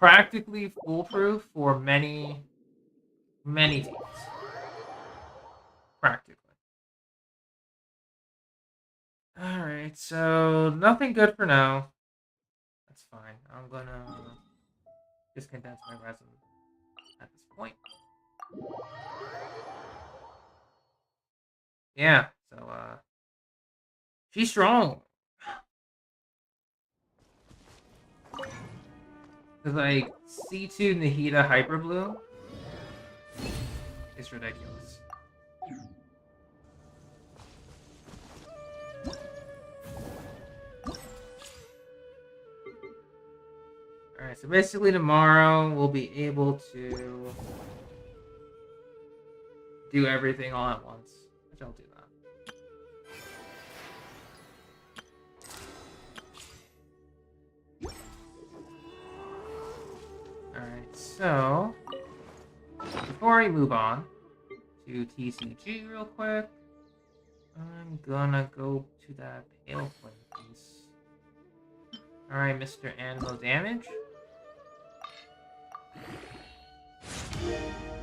practically foolproof for many teams. Practically. Alright, so nothing good for now. That's fine. I'm gonna just condense my resin at this point. Yeah, so she's strong. Cause like C2 Nahida Hyper Blue is ridiculous. Alright, so basically tomorrow we'll be able to do everything all at once. Which I'll do that. Alright, so before we move on to TCG real quick, I'm gonna go to that Pale Flame piece. Alright, Mr. Animal Damage.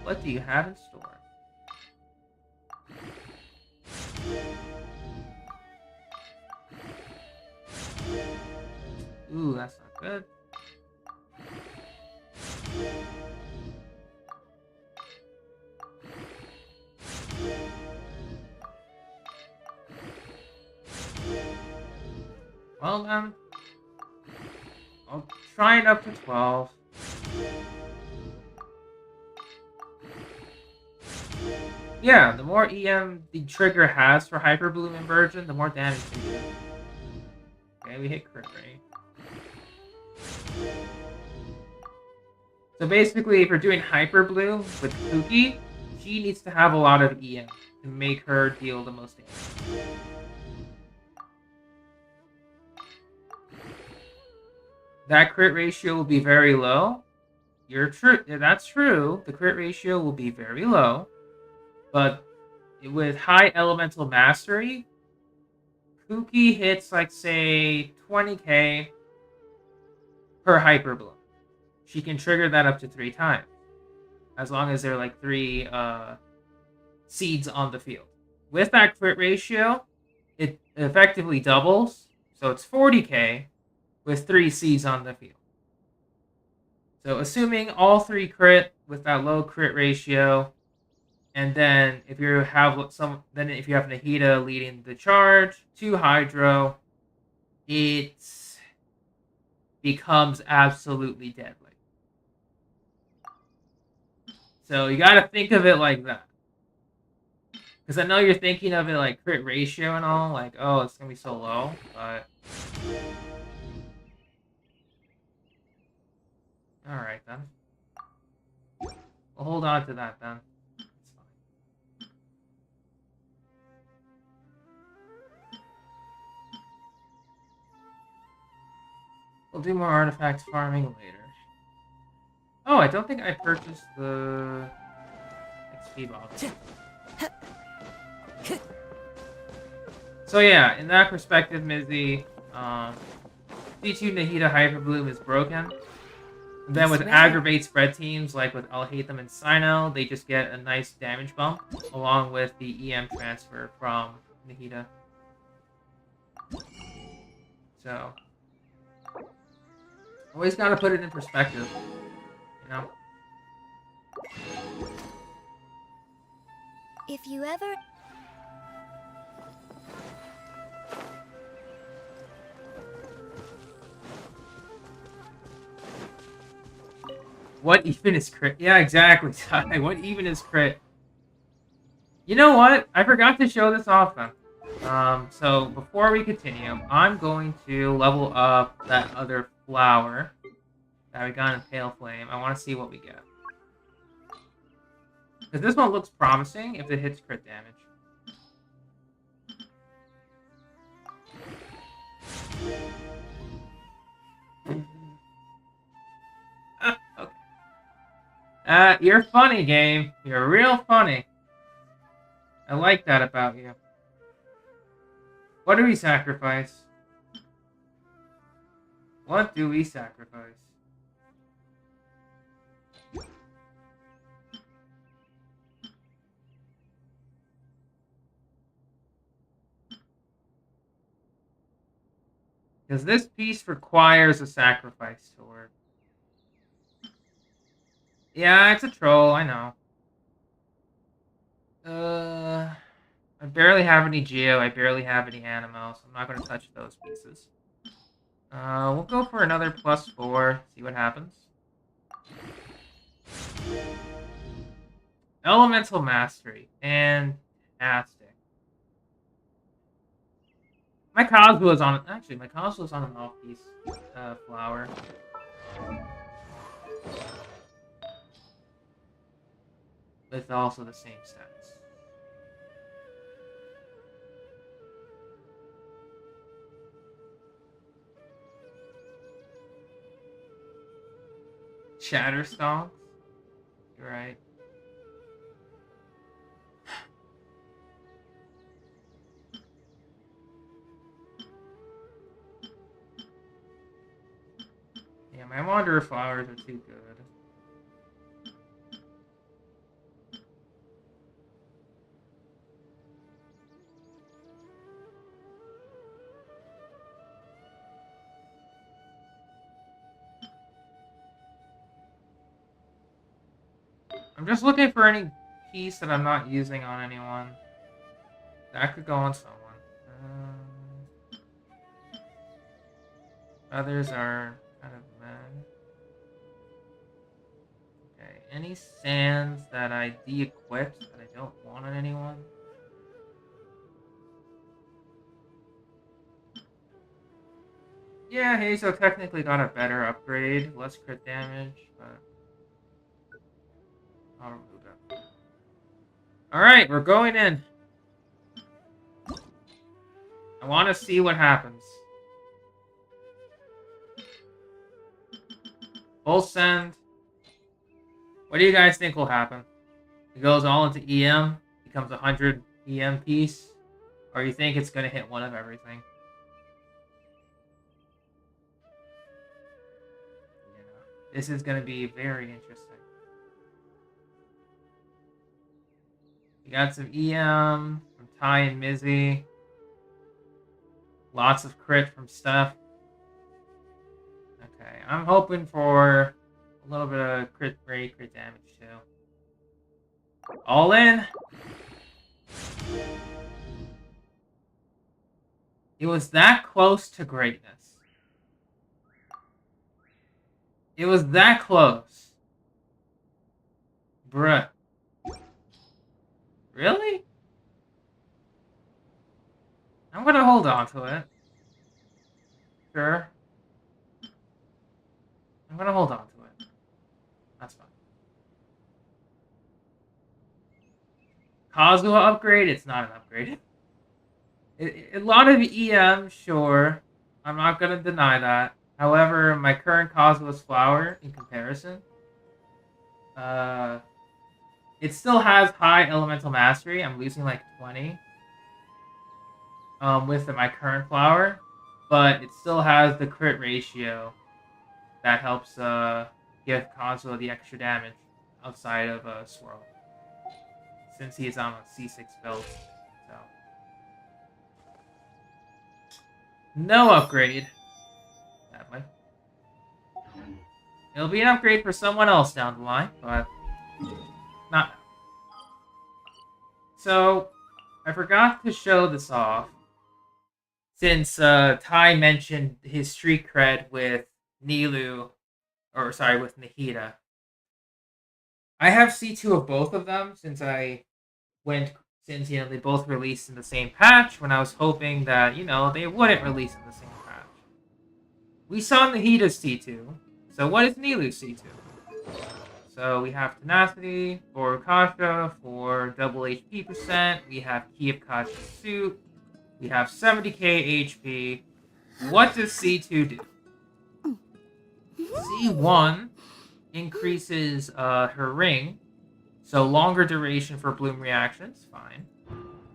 What do you have in store? Ooh, that's not good. Well, I'll try it up to 12. Yeah, the more EM the trigger has for Hyper Bloom Inversion, the more damage they do. Okay, we hit crit rate. So basically, if you're doing Hyper Bloom with Kuki, she needs to have a lot of EM to make her deal the most damage. That crit ratio will be very low. That's true. The crit ratio will be very low. But with high elemental mastery, Kuki hits like say 20k per Hyper Bloom. She can trigger that up to 3 times. As long as there are like 3 seeds on the field. With that crit ratio, it effectively doubles. So it's 40k with 3 seeds on the field. So assuming all 3 crit with that low crit ratio, and then if you have Nahida leading the charge, 2 Hydro, it becomes absolutely deadly. So you gotta think of it like that. Because I know you're thinking of it like crit ratio and all, like, oh, it's gonna be so low, but... Alright then. We'll hold on to that then. It's fine. We'll do more artifacts farming later. Oh, I don't think I purchased the XP box. So yeah, in that perspective, Mizzy, D2 Nahida Hyper Bloom is broken. And then with aggravate spread teams, like with I'll Hate Them and Sinel, they just get a nice damage bump, along with the EM transfer from Nahida. So, always gotta put it in perspective, you know? If you ever... What even is crit? Yeah, exactly, Ty. What even is crit? You know what? I forgot to show this off then. So before we continue, I'm going to level up that other flower that we got in Pale Flame. I want to see what we get. Because this one looks promising if it hits crit damage. Okay. You're funny, game. You're real funny. I like that about you. What do we sacrifice? What do we sacrifice? Because this piece requires a sacrifice sword. Yeah, it's a troll, I know. I barely have any Geo, I barely have any Animo, so I'm not going to touch those pieces. We'll go for another +4, see what happens. Elemental Mastery. Fantastic. My Kazuha is on... Actually, my Kazuha is on an off-piece flower. With also the same stats. Shatterstonks? You're right. Yeah, my Wanderer flowers are too good. I'm just looking for any piece that I'm not using on anyone. That could go on someone. Others are kind of meh. Okay, any sands that I de-equipped that I don't want on anyone? Yeah, Hazo technically got a better upgrade, less crit damage, but I'll remove it. Alright, we're going in. I want to see what happens. Full send. What do you guys think will happen? It goes all into EM, becomes a 100 EM piece, or you think it's going to hit one of everything? Yeah, this is going to be very interesting. You got some EM from Ty and Mizzy. Lots of crit from Steph. Okay, I'm hoping for a little bit of crit rate, crit damage too. All in. It was that close to greatness. It was that close. Bruh. Really? I'm gonna hold on to it. Sure. I'm gonna hold on to it. That's fine. Kazuha upgrade? It's not an upgrade. A lot of EM, sure. I'm not gonna deny that. However, my current Kazuha's flower, in comparison, it still has high elemental mastery. I'm losing like 20 with my current flower, but it still has the crit ratio that helps give Kazuha the extra damage outside of Swirl, since he is on a C6 build. So no upgrade, sadly. It'll be an upgrade for someone else down the line, but not now. So I forgot to show this off, since Ty mentioned his street cred with Nilou, or sorry, with Nahida. I have C2 of both of them since they both released in the same patch, when I was hoping that, they wouldn't release in the same patch. We saw Nahida's C2, so what is Nilou's C2? So we have Tenacity for Kasha for double HP %. We have Key of Kasha's suit. We have 70k HP. What does C2 do? C1 increases her ring, so longer duration for bloom reactions, fine.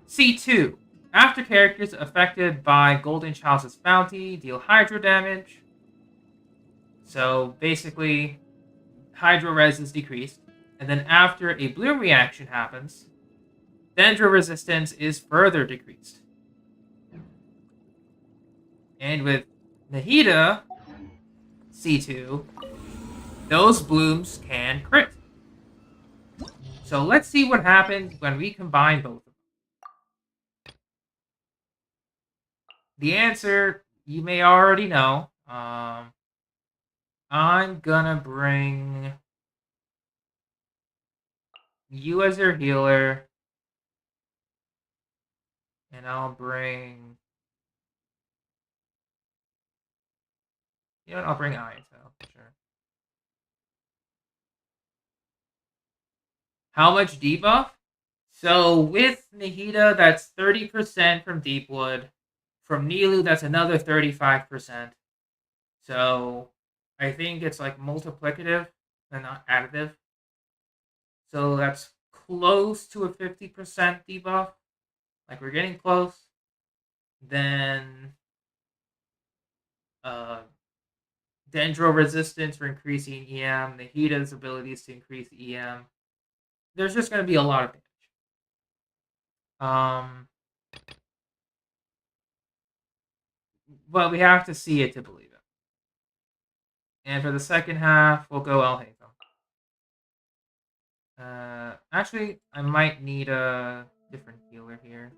C2, after characters affected by Golden Chalice's bounty deal hydro damage. So basically, hydro res is decreased, and then after a bloom reaction happens, Dendro resistance is further decreased. And with Nahida, C2, those blooms can crit. So let's see what happens when we combine both of them. The answer, you may already know. I'm gonna bring you as your healer. And I'll bring... You know what? I'll bring Ayato. Sure. How much debuff? So with Nahida, that's 30% from Deepwood. From Nilu, that's another 35%. So I think it's like multiplicative and not additive. So that's close to a 50% debuff. Like we're getting close. Then Dendro resistance for increasing EM. Nahida's abilities to increase EM. There's just going to be a lot of damage. But we have to see it to believe it. And for the second half, we'll go El Hatham. Actually, I might need a different healer here.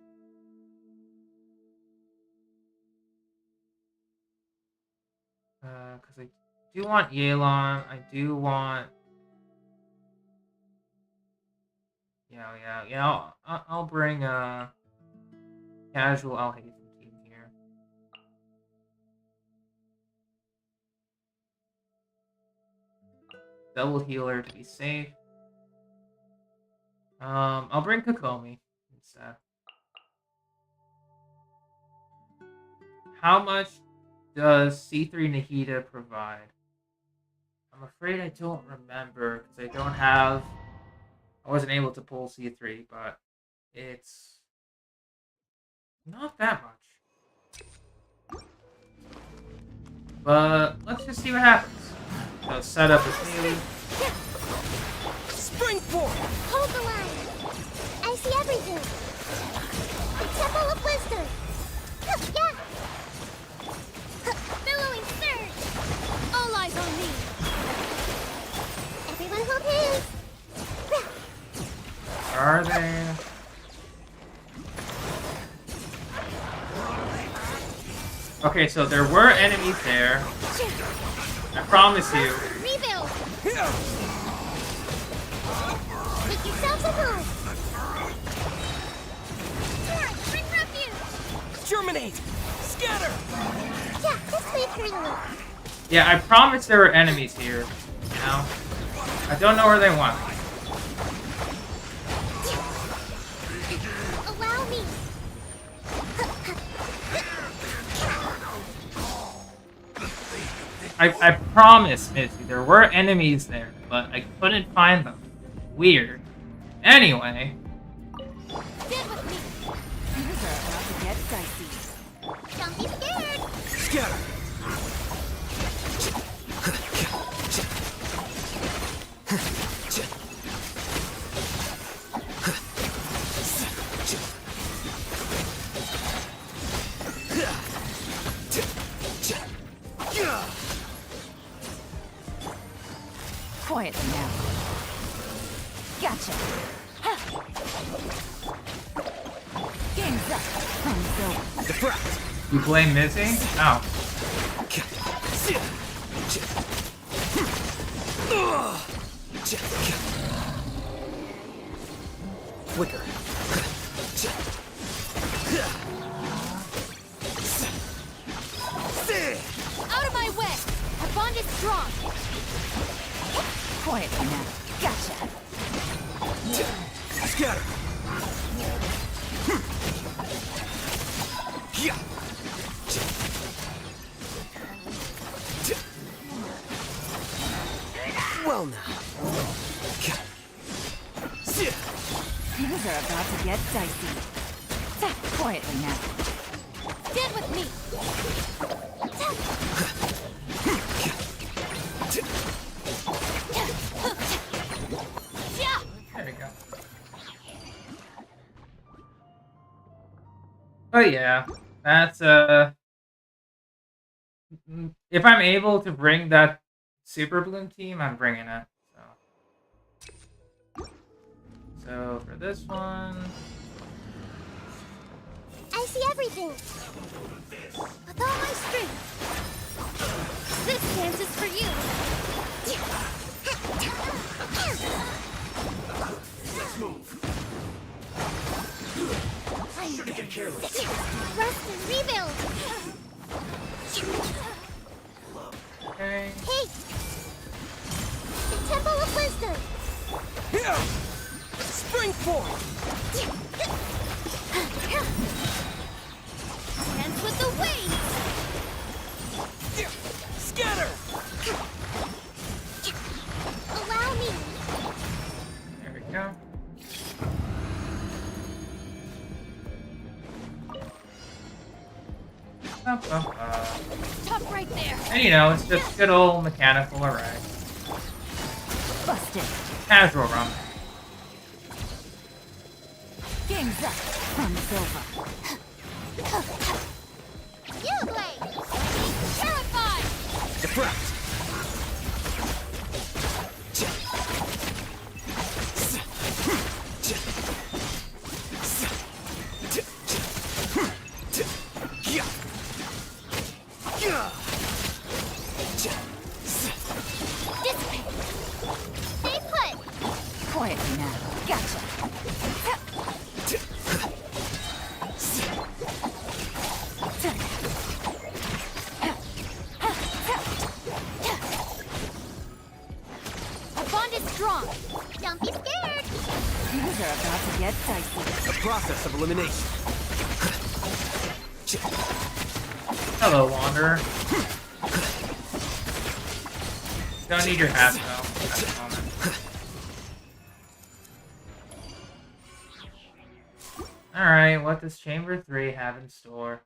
Because I do want Yelan. I do want... Yeah. I'll bring a casual El Hatham team here. Double healer to be safe. I'll bring Kokomi instead. How much does C3 Nahida provide? I'm afraid I don't remember because I wasn't able to pull C3, but it's not that much. But let's just see what happens. So setup is new. Spring forward! Hold the line. I see everything. Temple of Wisdom. Yeah. Billowing surge. All eyes on me. Everyone hold hands. Where are they? Okay, so there were enemies there. I promise you. Rebuild. Make yourselves at home. Sure, bring refuge. Germinate! Scatter! Yeah, this way currently. Yeah, I promise there were enemies here. You know? I don't know where they went. Allow me. I promise, Missy, there were enemies there, but I couldn't find them. Weird. Anyway. Stand with me. Things are about to get dicey. Don't be scared. Scatter! Quietly now. Gotcha. Game's up. Time's over. Defract! You blame Missy? Oh. Flicker. Out of my way! Our bond is strong! Quietly now. Gotcha. Scatter! Well now. Things are about to get dicey. Quietly now. Stand with me! There we go. Oh yeah. That's if I'm able to bring that Super Bloom team, I'm bringing it. So for this one, I see everything. With all my strength. This dance is for you. Let's move. I'm Shouldn't get careless. Rest and rebuild. okay. Hey! The Temple of Wisdom. Here! Spring forth! Dance with the waves. Scatter! Allow me. There we go. Stop right there. And you know, it's just good old mechanical array. Busted. Casual run. Game's up. Fun's over. You blade. Terrified. Deflect! Stay put. Quietly now. Gotcha. Our bond is strong. Don't be scared. Things are about to get dicey. The process of elimination. Hello, Wanderer. Don't need your hat though at the moment. Alright, what does Chamber 3 have in store?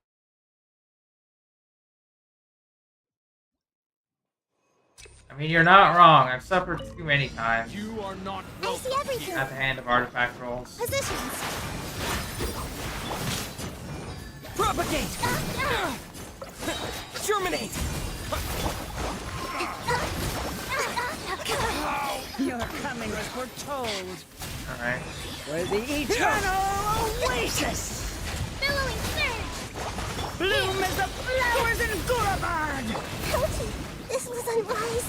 I mean, you're not wrong. I've suffered too many times You are not I see everything. at the hand of artifact rolls. Positions. propagate! Germinate! Your coming was foretold. Alright. For the eternal oasis! Billowing surge. Bloom as the flowers in Gurabad! Ouchie. This was unwise.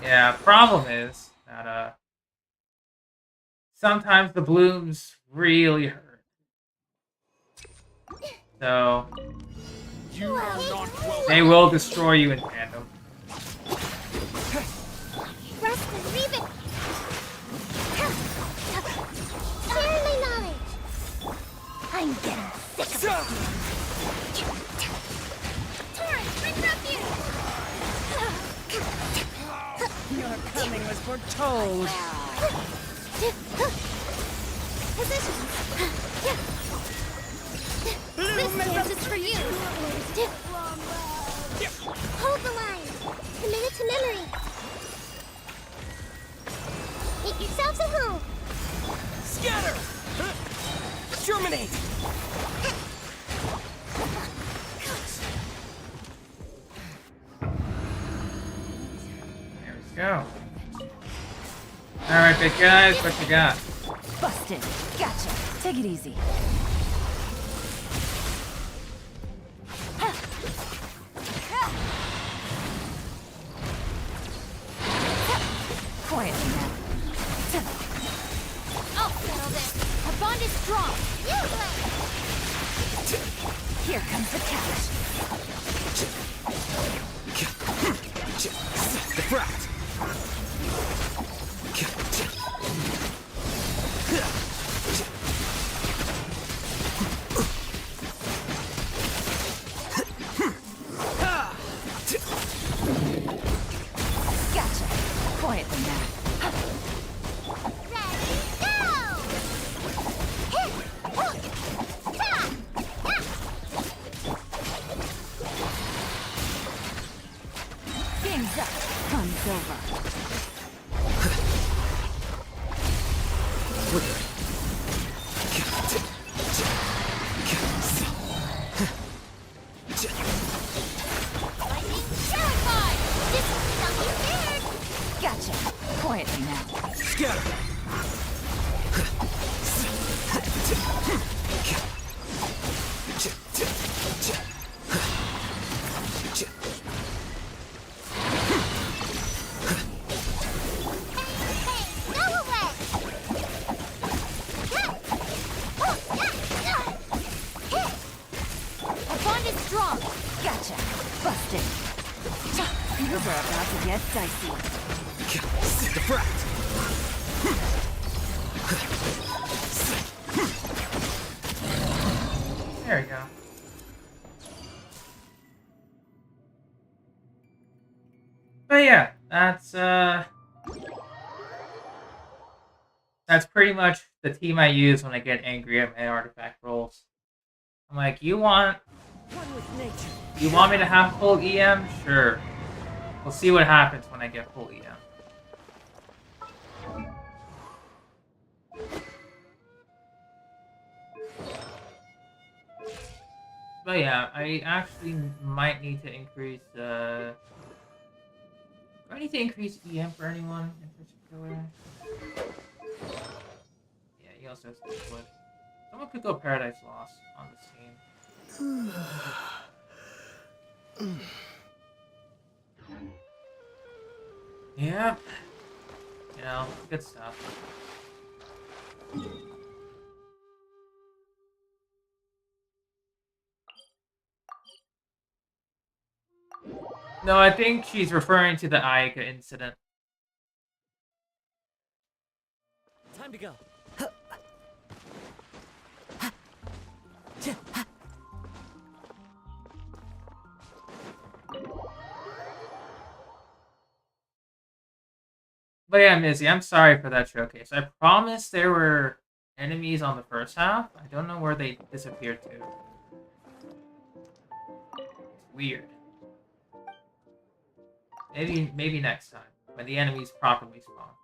Yeah, problem is that sometimes the blooms really hurt. So You are not welcome. they will destroy you in tandem. Rest and rebuild. Share my knowledge. I'm getting sick of it. Torrent, bring refuge. Your coming was foretold. Positions. This dance is for you. Hold the line. Commit it to memory. Make yourselves at home. Scatter! Germinate! There we go. Alright, big guys, what you got? Busted. Gotcha. Take it easy. Quietly now. I'll settle this. Our bond is strong. You blade. Here comes the cash. Deflect! Gotcha. Quietly now. Ready, go! Hit! Hook! Ta! Ya! Game's up. Fun's over. Gotcha. Quietly now. Scatter. Our bond is strong. Gotcha. Busted. Things are about to get dicey. Deflect. There we go. But yeah, that's pretty much the team I use when I get angry at my artifact rolls. I'm like, you want me to have full EM? Sure. We'll see what happens when I get full EM. But yeah, I actually might need to increase, do I need to increase EM for anyone in particular? Yeah, he also has wood. Someone could go Paradise Lost on this team. Yeah. You know, good stuff. No, I think she's referring to the Ayaka incident. Time to go. But yeah, Mizzy, I'm sorry for that showcase. I promise there were enemies on the first half. I don't know where they disappeared to. It's weird. Maybe next time, when the enemies properly spawn.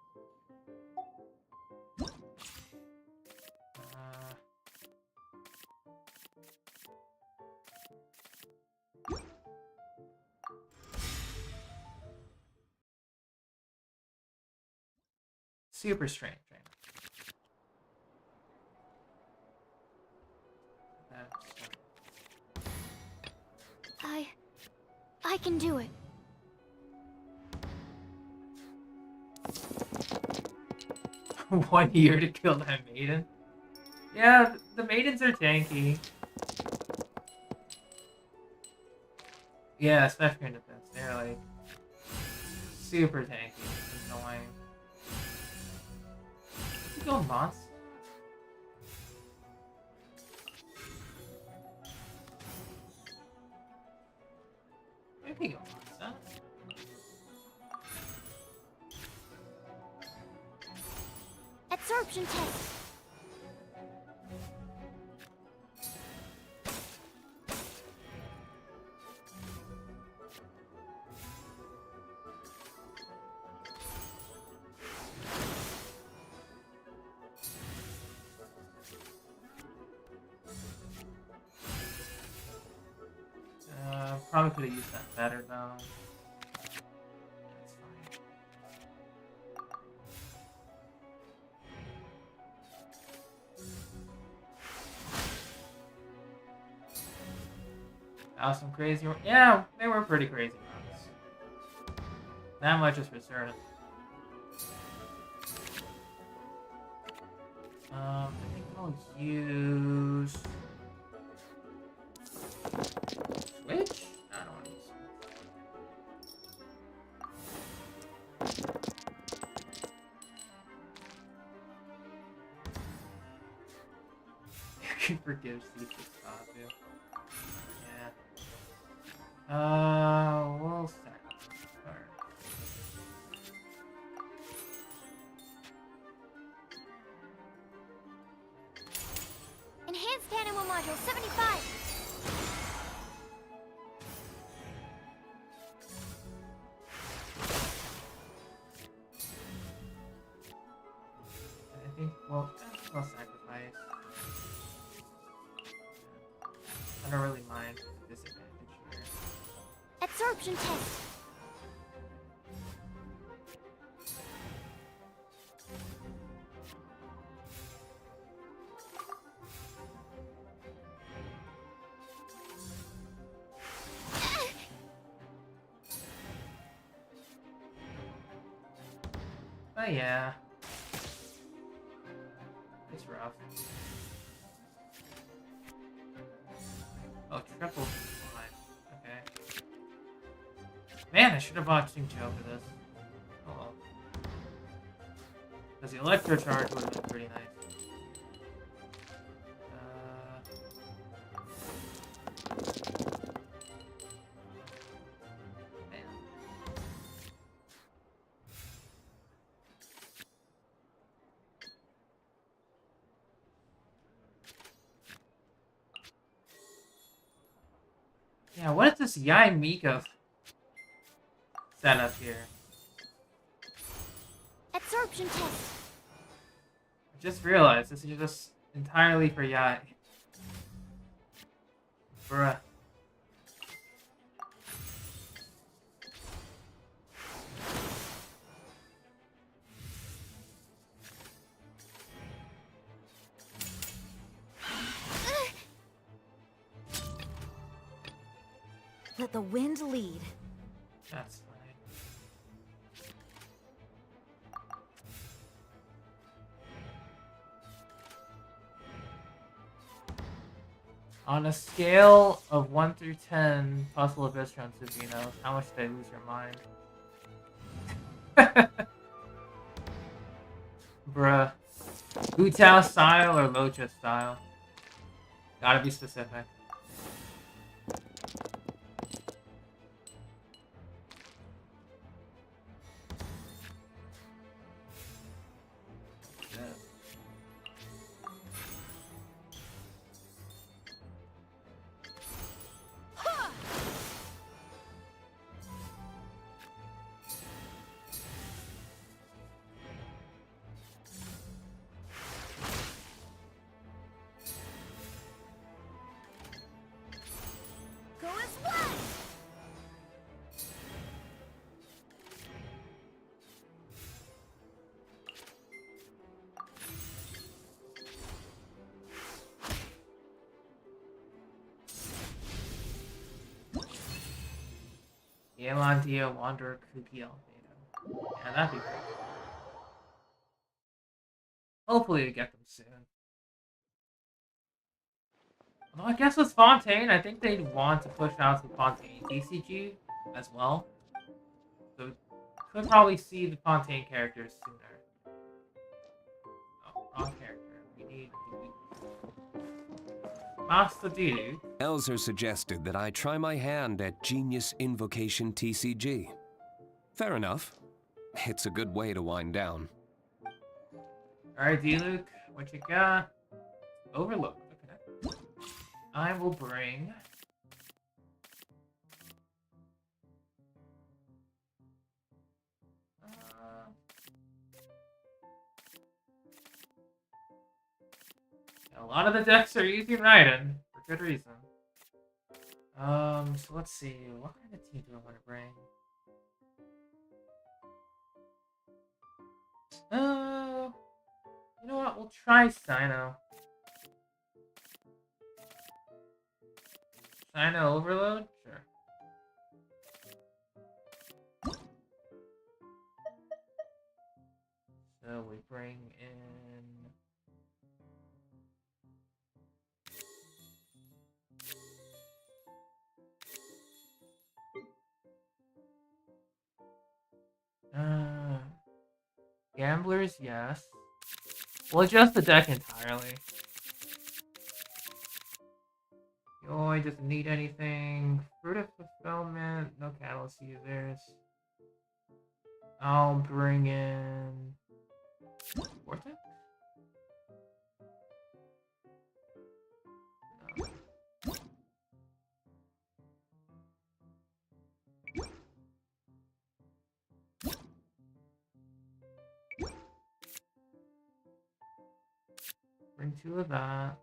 Super strange, right? I can do it. 1 year to kill that maiden? Yeah, the maidens are tanky. Yeah, especially in defense. They're like super tanky. It's annoying. You go monster. Where can you go monster? Absorption test. Probably could have used that better though. That's fine. That was some crazy. Yeah, they were pretty crazy runs. That much is for certain. I think I'll use Switch. I don't want to use Switch. You can forgive secret Fabio. Yeah. We'll sacrifice her. Enhanced Animal Module 75. I think we'll sacrifice. I don't really mind the disadvantage here. Absorption test. Oh yeah. It's rough. Oh, triple fine. Okay. Man, I should have bought Joe for this. Oh well. Because the electro charge would have been pretty nice. Man. Yeah, what is this Yai Miko setup here? Absorption test. I just realized this is just entirely for Yai. Bruh. Let the wind lead. That's fine. On a scale of 1 through 10, possible abyss round Subinos, how much did I lose your mind? Bruh. Gutao style or Locha style? Gotta be specific. Go as one. Yelandia Wanderer Kuki Albedo. Yeah, that'd be great. Hopefully we get them soon. Well, I guess with Fontaine, I think they'd want to push out the Fontaine TCG as well. So could probably see the Fontaine characters sooner. Oh, wrong character. We need Master Dilu. Elzer suggested that I try my hand at Genius Invocation TCG. Fair enough. It's a good way to wind down. Alright, Diluc, what you got? Overlook. Okay. I will bring... a lot of the decks are easy riding, for good reason. So let's see, what kind of team do I want to bring? You know what, we'll try Sino. Sino Overload? Sure. So we bring in... Gamblers, yes. We'll adjust the deck entirely. Joy doesn't need anything. Fruit of Fulfillment, no Catalyst users. I'll bring in... Vortex? No. Bring 2 of that.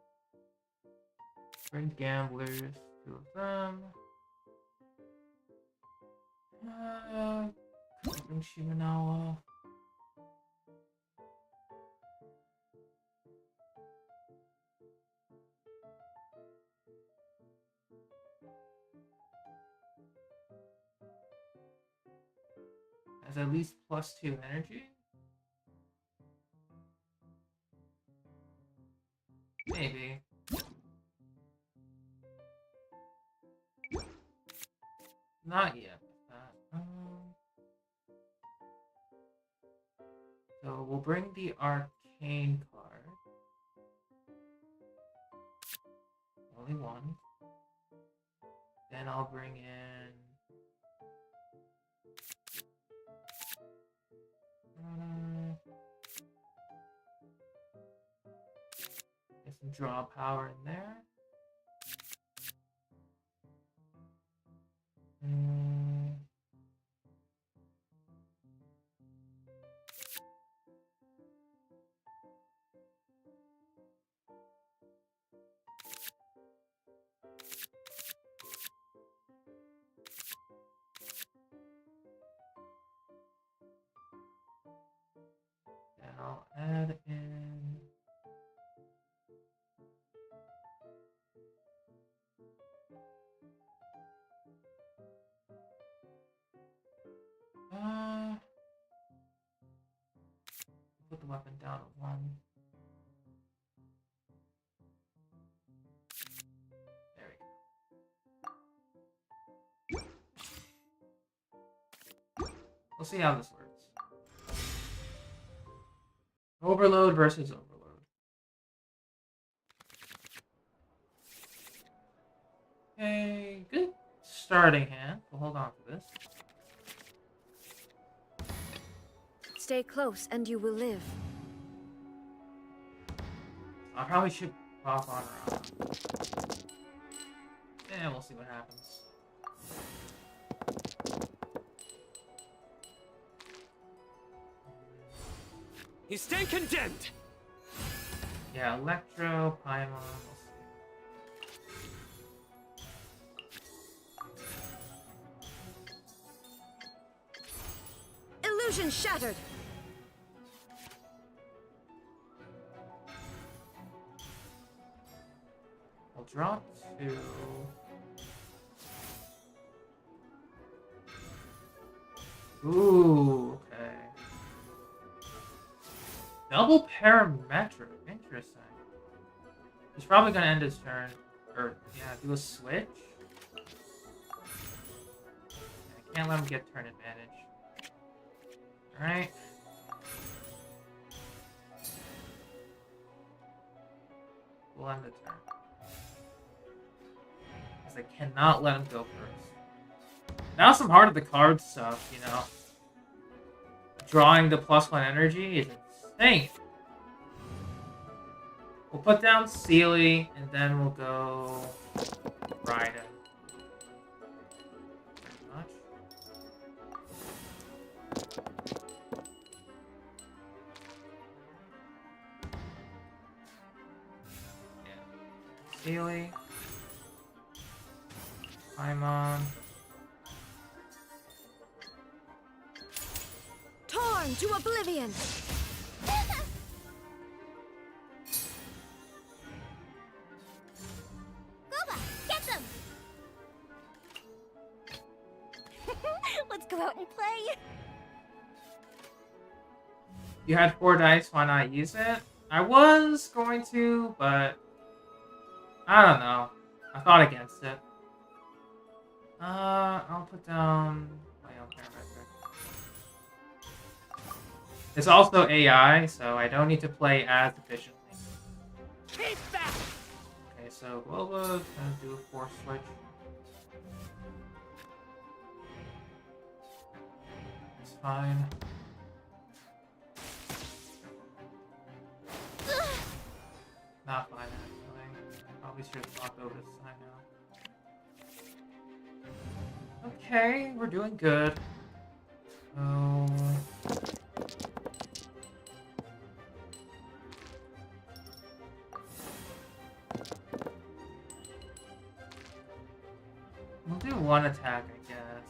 Bring Gamblers, 2 of them. Bring Shimanawa. Has at least +2 energy. Maybe. Not yet. So we'll bring the arcane card. Only one. Then I'll bring in... get some draw power in there. Then I'll add in... put the weapon down at 1. There we go. We'll see how this works. Overload versus overload. Okay, good starting hand. We'll hold on to this. Stay close and you will live. I probably should pop on around. And we'll see what happens. You stand condemned! Yeah, Electro, Paimon, we'll see. Illusion shattered! I'll draw 2. Ooh, okay. Double parametric, interesting. He's probably gonna end his turn, or yeah, do a switch. I can't let him get turn advantage. Alright. We'll end the turn. Because I cannot let him go first. Now some heart of the card stuff, you know. Drawing the +1 energy is insane. We'll put down Sealy, and then we'll go Raiden. Pretty much. Yeah. Sealy. Paimon. Torn to oblivion! Boba, get them! Let's go out and play. You had 4 dice, why not use it? I was going to, but I don't know. I thought against it. I'll put down my own parametric. It's also AI, so I don't need to play as efficiently. Keep back! Okay, so Globa's gonna do a force switch. It's fine. Not fine, actually. Probably should have talked over this time now. Okay, we're doing good. So... we'll do one attack, I guess.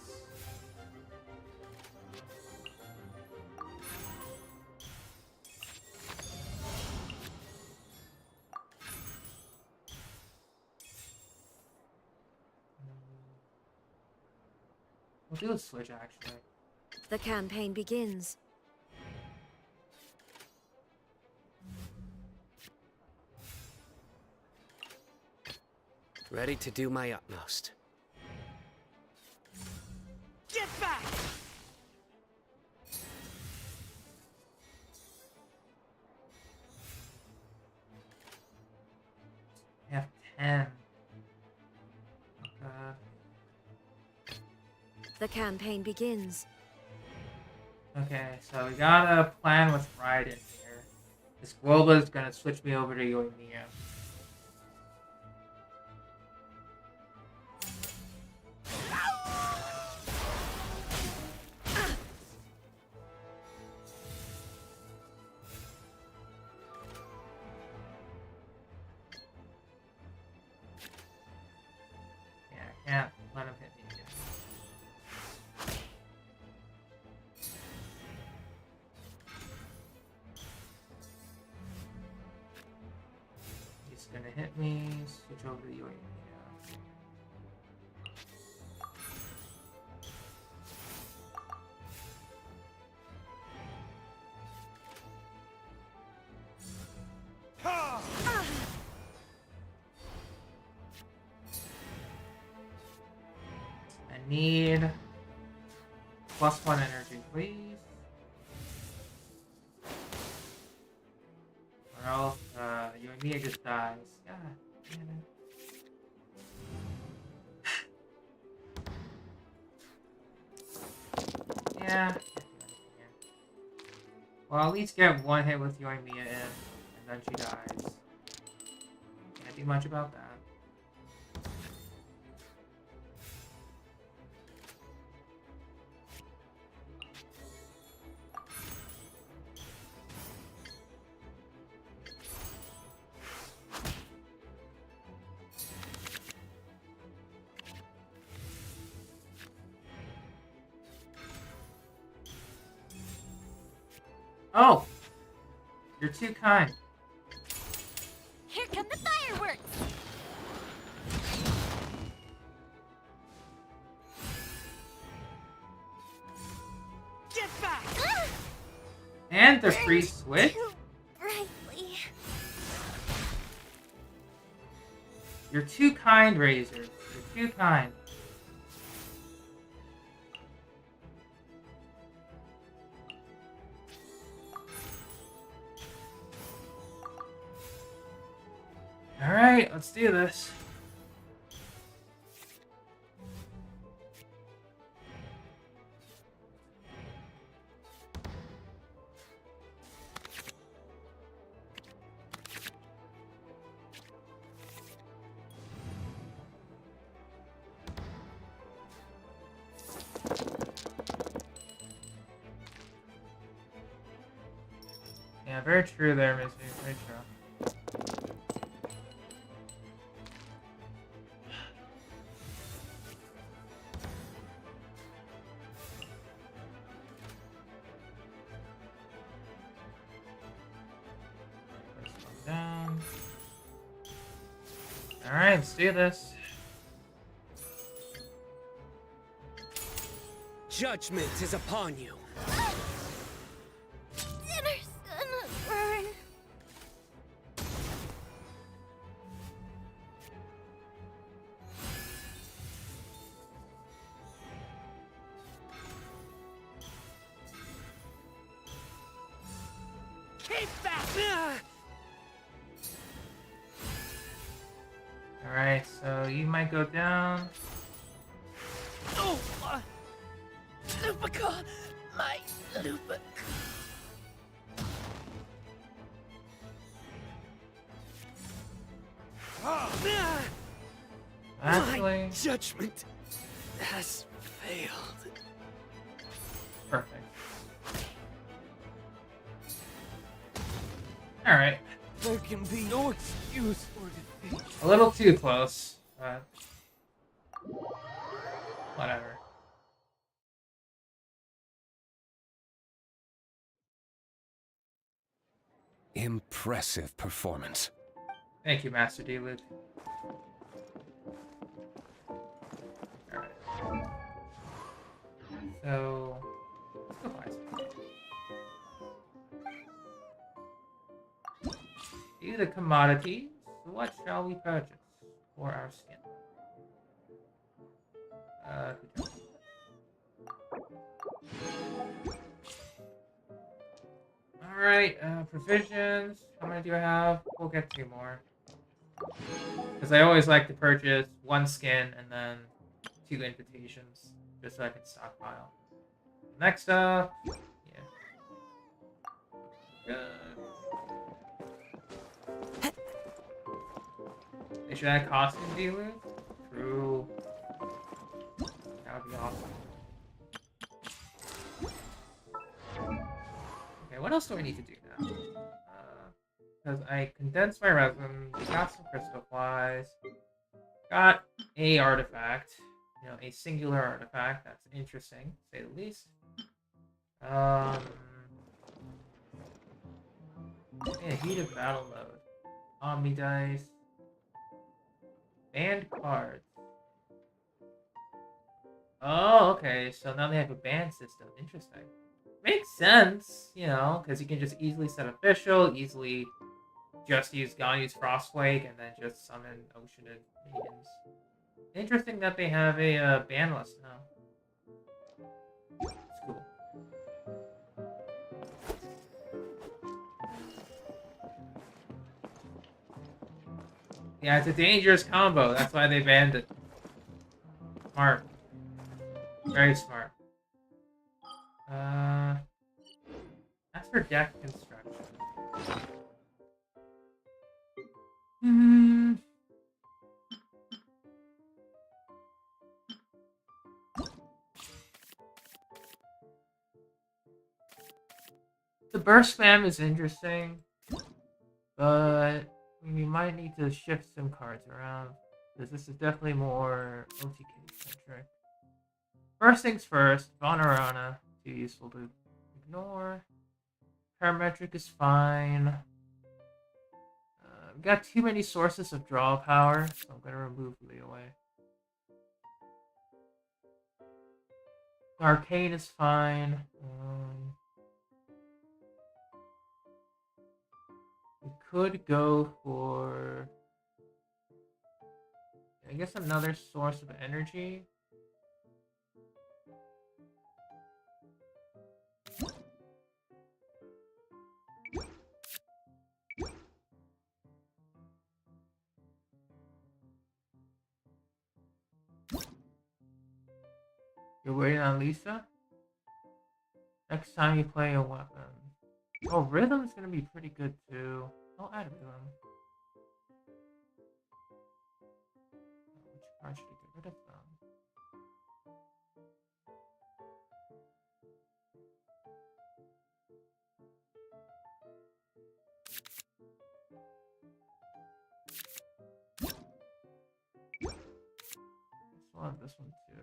We'll do a switch, actually. The campaign begins. Ready to do my utmost. Get back! F10. Oh god. The campaign begins. Okay, so we got a plan with Raiden here. This Guoba is gonna switch me over to Yoimiya. Yeah, I can't let him hit me again. He's gonna hit me, switch over to Yoimiya. I need +1 energy, please. Or else Yoimiya just dies. God damn it. Yeah. Can't do anything here. Well, at least get one hit with Yoimiya in, and then she dies. Can't do much about that. Oh! You're too kind. Here come the fireworks! Get back! And the free switch? Too brightly. You're too kind, Razor. You're too kind. Alright, let's do this. Yeah, very true there, Miss V. Very true. Down. All right, let's do this. Judgment is upon you. Dinner's gonna burn. Keep back! All right, so you might go down. Oh! Lupica! My Lupica! Actually, My judgment has failed. perfect. All right, There can be no excuse for defeat. a little too close, but whatever. Impressive performance. Thank you, Master Delude. Alright. So, let's go buy some. Do the commodities. What shall we purchase for our skin? Alright, provisions. How many do I have? We'll get 2 more. Because I always like to purchase 1 skin and then 2 invitations. Just so I can stockpile. Next up. Yeah. Good. They should add costume dealers. True. That would be awesome. Okay, what else do I need to do now? Because I condensed my resin, got some crystal flies, got a artifact, you know, a singular artifact. That's interesting, to say the least. Yeah, heat of battle mode, Omni dice, banned cards. Oh, okay. So now they have a ban system. Interesting. Makes sense, you know, because you can just easily set official, easily just use Frostquake, and then just summon Oceanid minions. Interesting that they have a ban list now. It's cool. Yeah, it's a dangerous combo. That's why they banned it. Smart. Very smart. As for deck construction. The burst spam is interesting, but we might need to shift some cards around, because this is definitely more OTK centric. First things first, Vonarana, too useful to ignore. Parametric is fine. We've got too many sources of draw power, so I'm going to remove Leeway. Arcane is fine. We could go for, I guess, another source of energy. You're waiting on Lisa? Next time you play a weapon. Oh, Rhythm is going to be pretty good too. I'll add Rhythm. Which card should I get rid of them? I'll have this one too.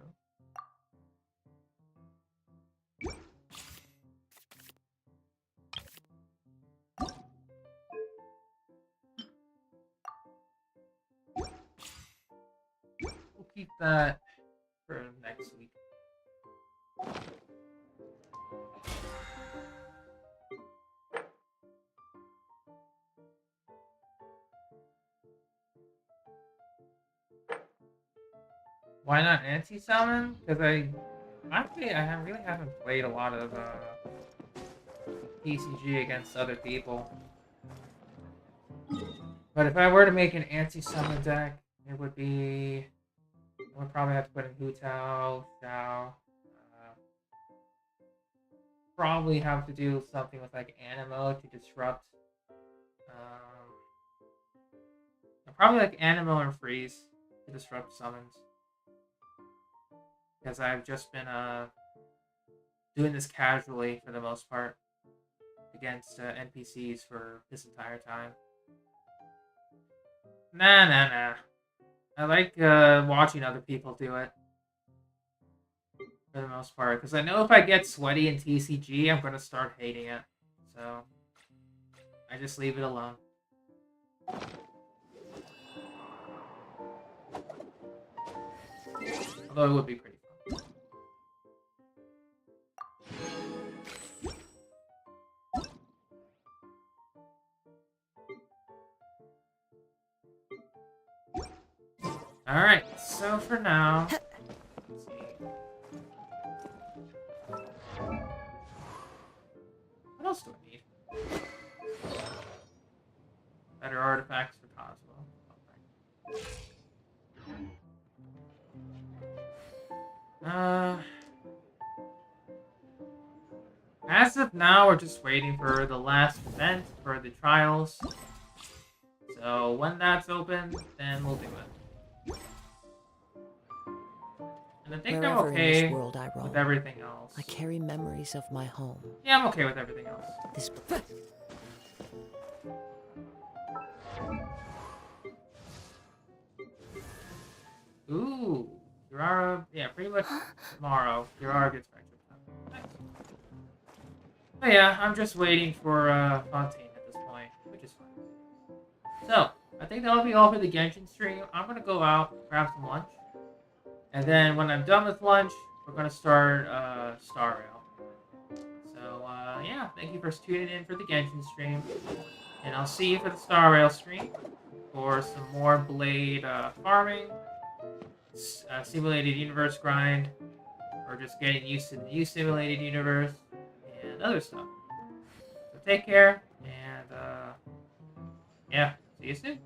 Keep that for next week. Why not anti-summon? Because I really haven't played a lot of PCG against other people. But if I were to make an anti-summon deck, it would be, I would probably have to put in Hu Tao, Xiao. Probably have to do something with like Animo to disrupt. Probably like Animo and Freeze to disrupt summons. Because I've just been doing this casually for the most part against NPCs for this entire time. Nah. I like watching other people do it for the most part, because I know if I get sweaty in TCG, I'm going to start hating it. So I just leave it alone. Although it would be pretty fun. Alright, so for now, let's see. else do I need? Better artifacts for Cosmo. Okay. As of now, we're just waiting for the last event for the trials. So when that's open, then we'll do it. And I think I'm Wherever in okay this world I roam, with everything else. I carry memories of my home. Yeah, I'm okay with everything else. This Ooh, Kirara, yeah, pretty much tomorrow. Kirara gets back to the time. Nice. But yeah, I'm just waiting for Fontaine at this point, which is fine. So, I think that'll be all for the Genshin stream. I'm gonna go out, grab some lunch. And then when I'm done with lunch, we're gonna start Star Rail. So, yeah, thank you for tuning in for the Genshin stream. And I'll see you for the Star Rail stream for some more Blade farming. Simulated universe grind, or just getting used to the new simulated universe, and other stuff. So take care, and yeah, see you soon.